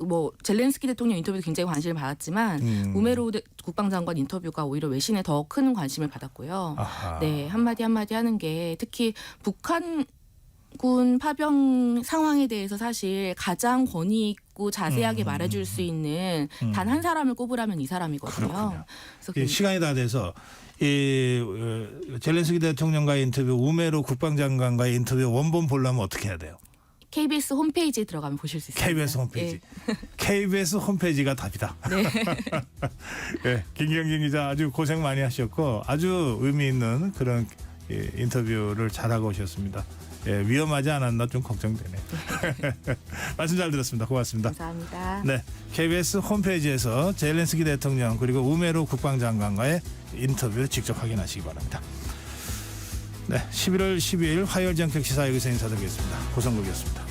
뭐 젤렌스키 대통령 인터뷰도 굉장히 관심을 받았지만 우메로우 국방장관 인터뷰가 오히려 외신에 더 큰 관심을 받았고요. 아하. 네, 한마디 하는 게 특히 북한군 파병 상황에 대해서 사실 가장 권위 있고 자세하게 말해줄 수 있는 단 한 사람을 꼽으라면 이 사람이거든요. 그렇군요. 그래서 시간이 다 돼서 젤렌스키 대통령과의 인터뷰, 우메로 국방장관과의 인터뷰 원본 보려면 어떻게 해야 돼요? KBS 홈페이지에 들어가면 보실 수 있습니다. KBS 홈페이지. KBS 홈페이지가 답이다. 네. 네, 김경진 기자 아주 고생 많이 하셨고 아주 의미 있는 그런 인터뷰를 잘하고 오셨습니다. 예, 위험하지 않았나 좀 걱정되네. 말씀 잘 들었습니다. 고맙습니다. 감사합니다. 네, KBS 홈페이지에서 젤렌스키 대통령 그리고 우메로 국방장관과의 인터뷰 직접 확인하시기 바랍니다. 네, 11월 12일 화요일 정격 시사 여기서 인사드리겠습니다. 고성국이었습니다.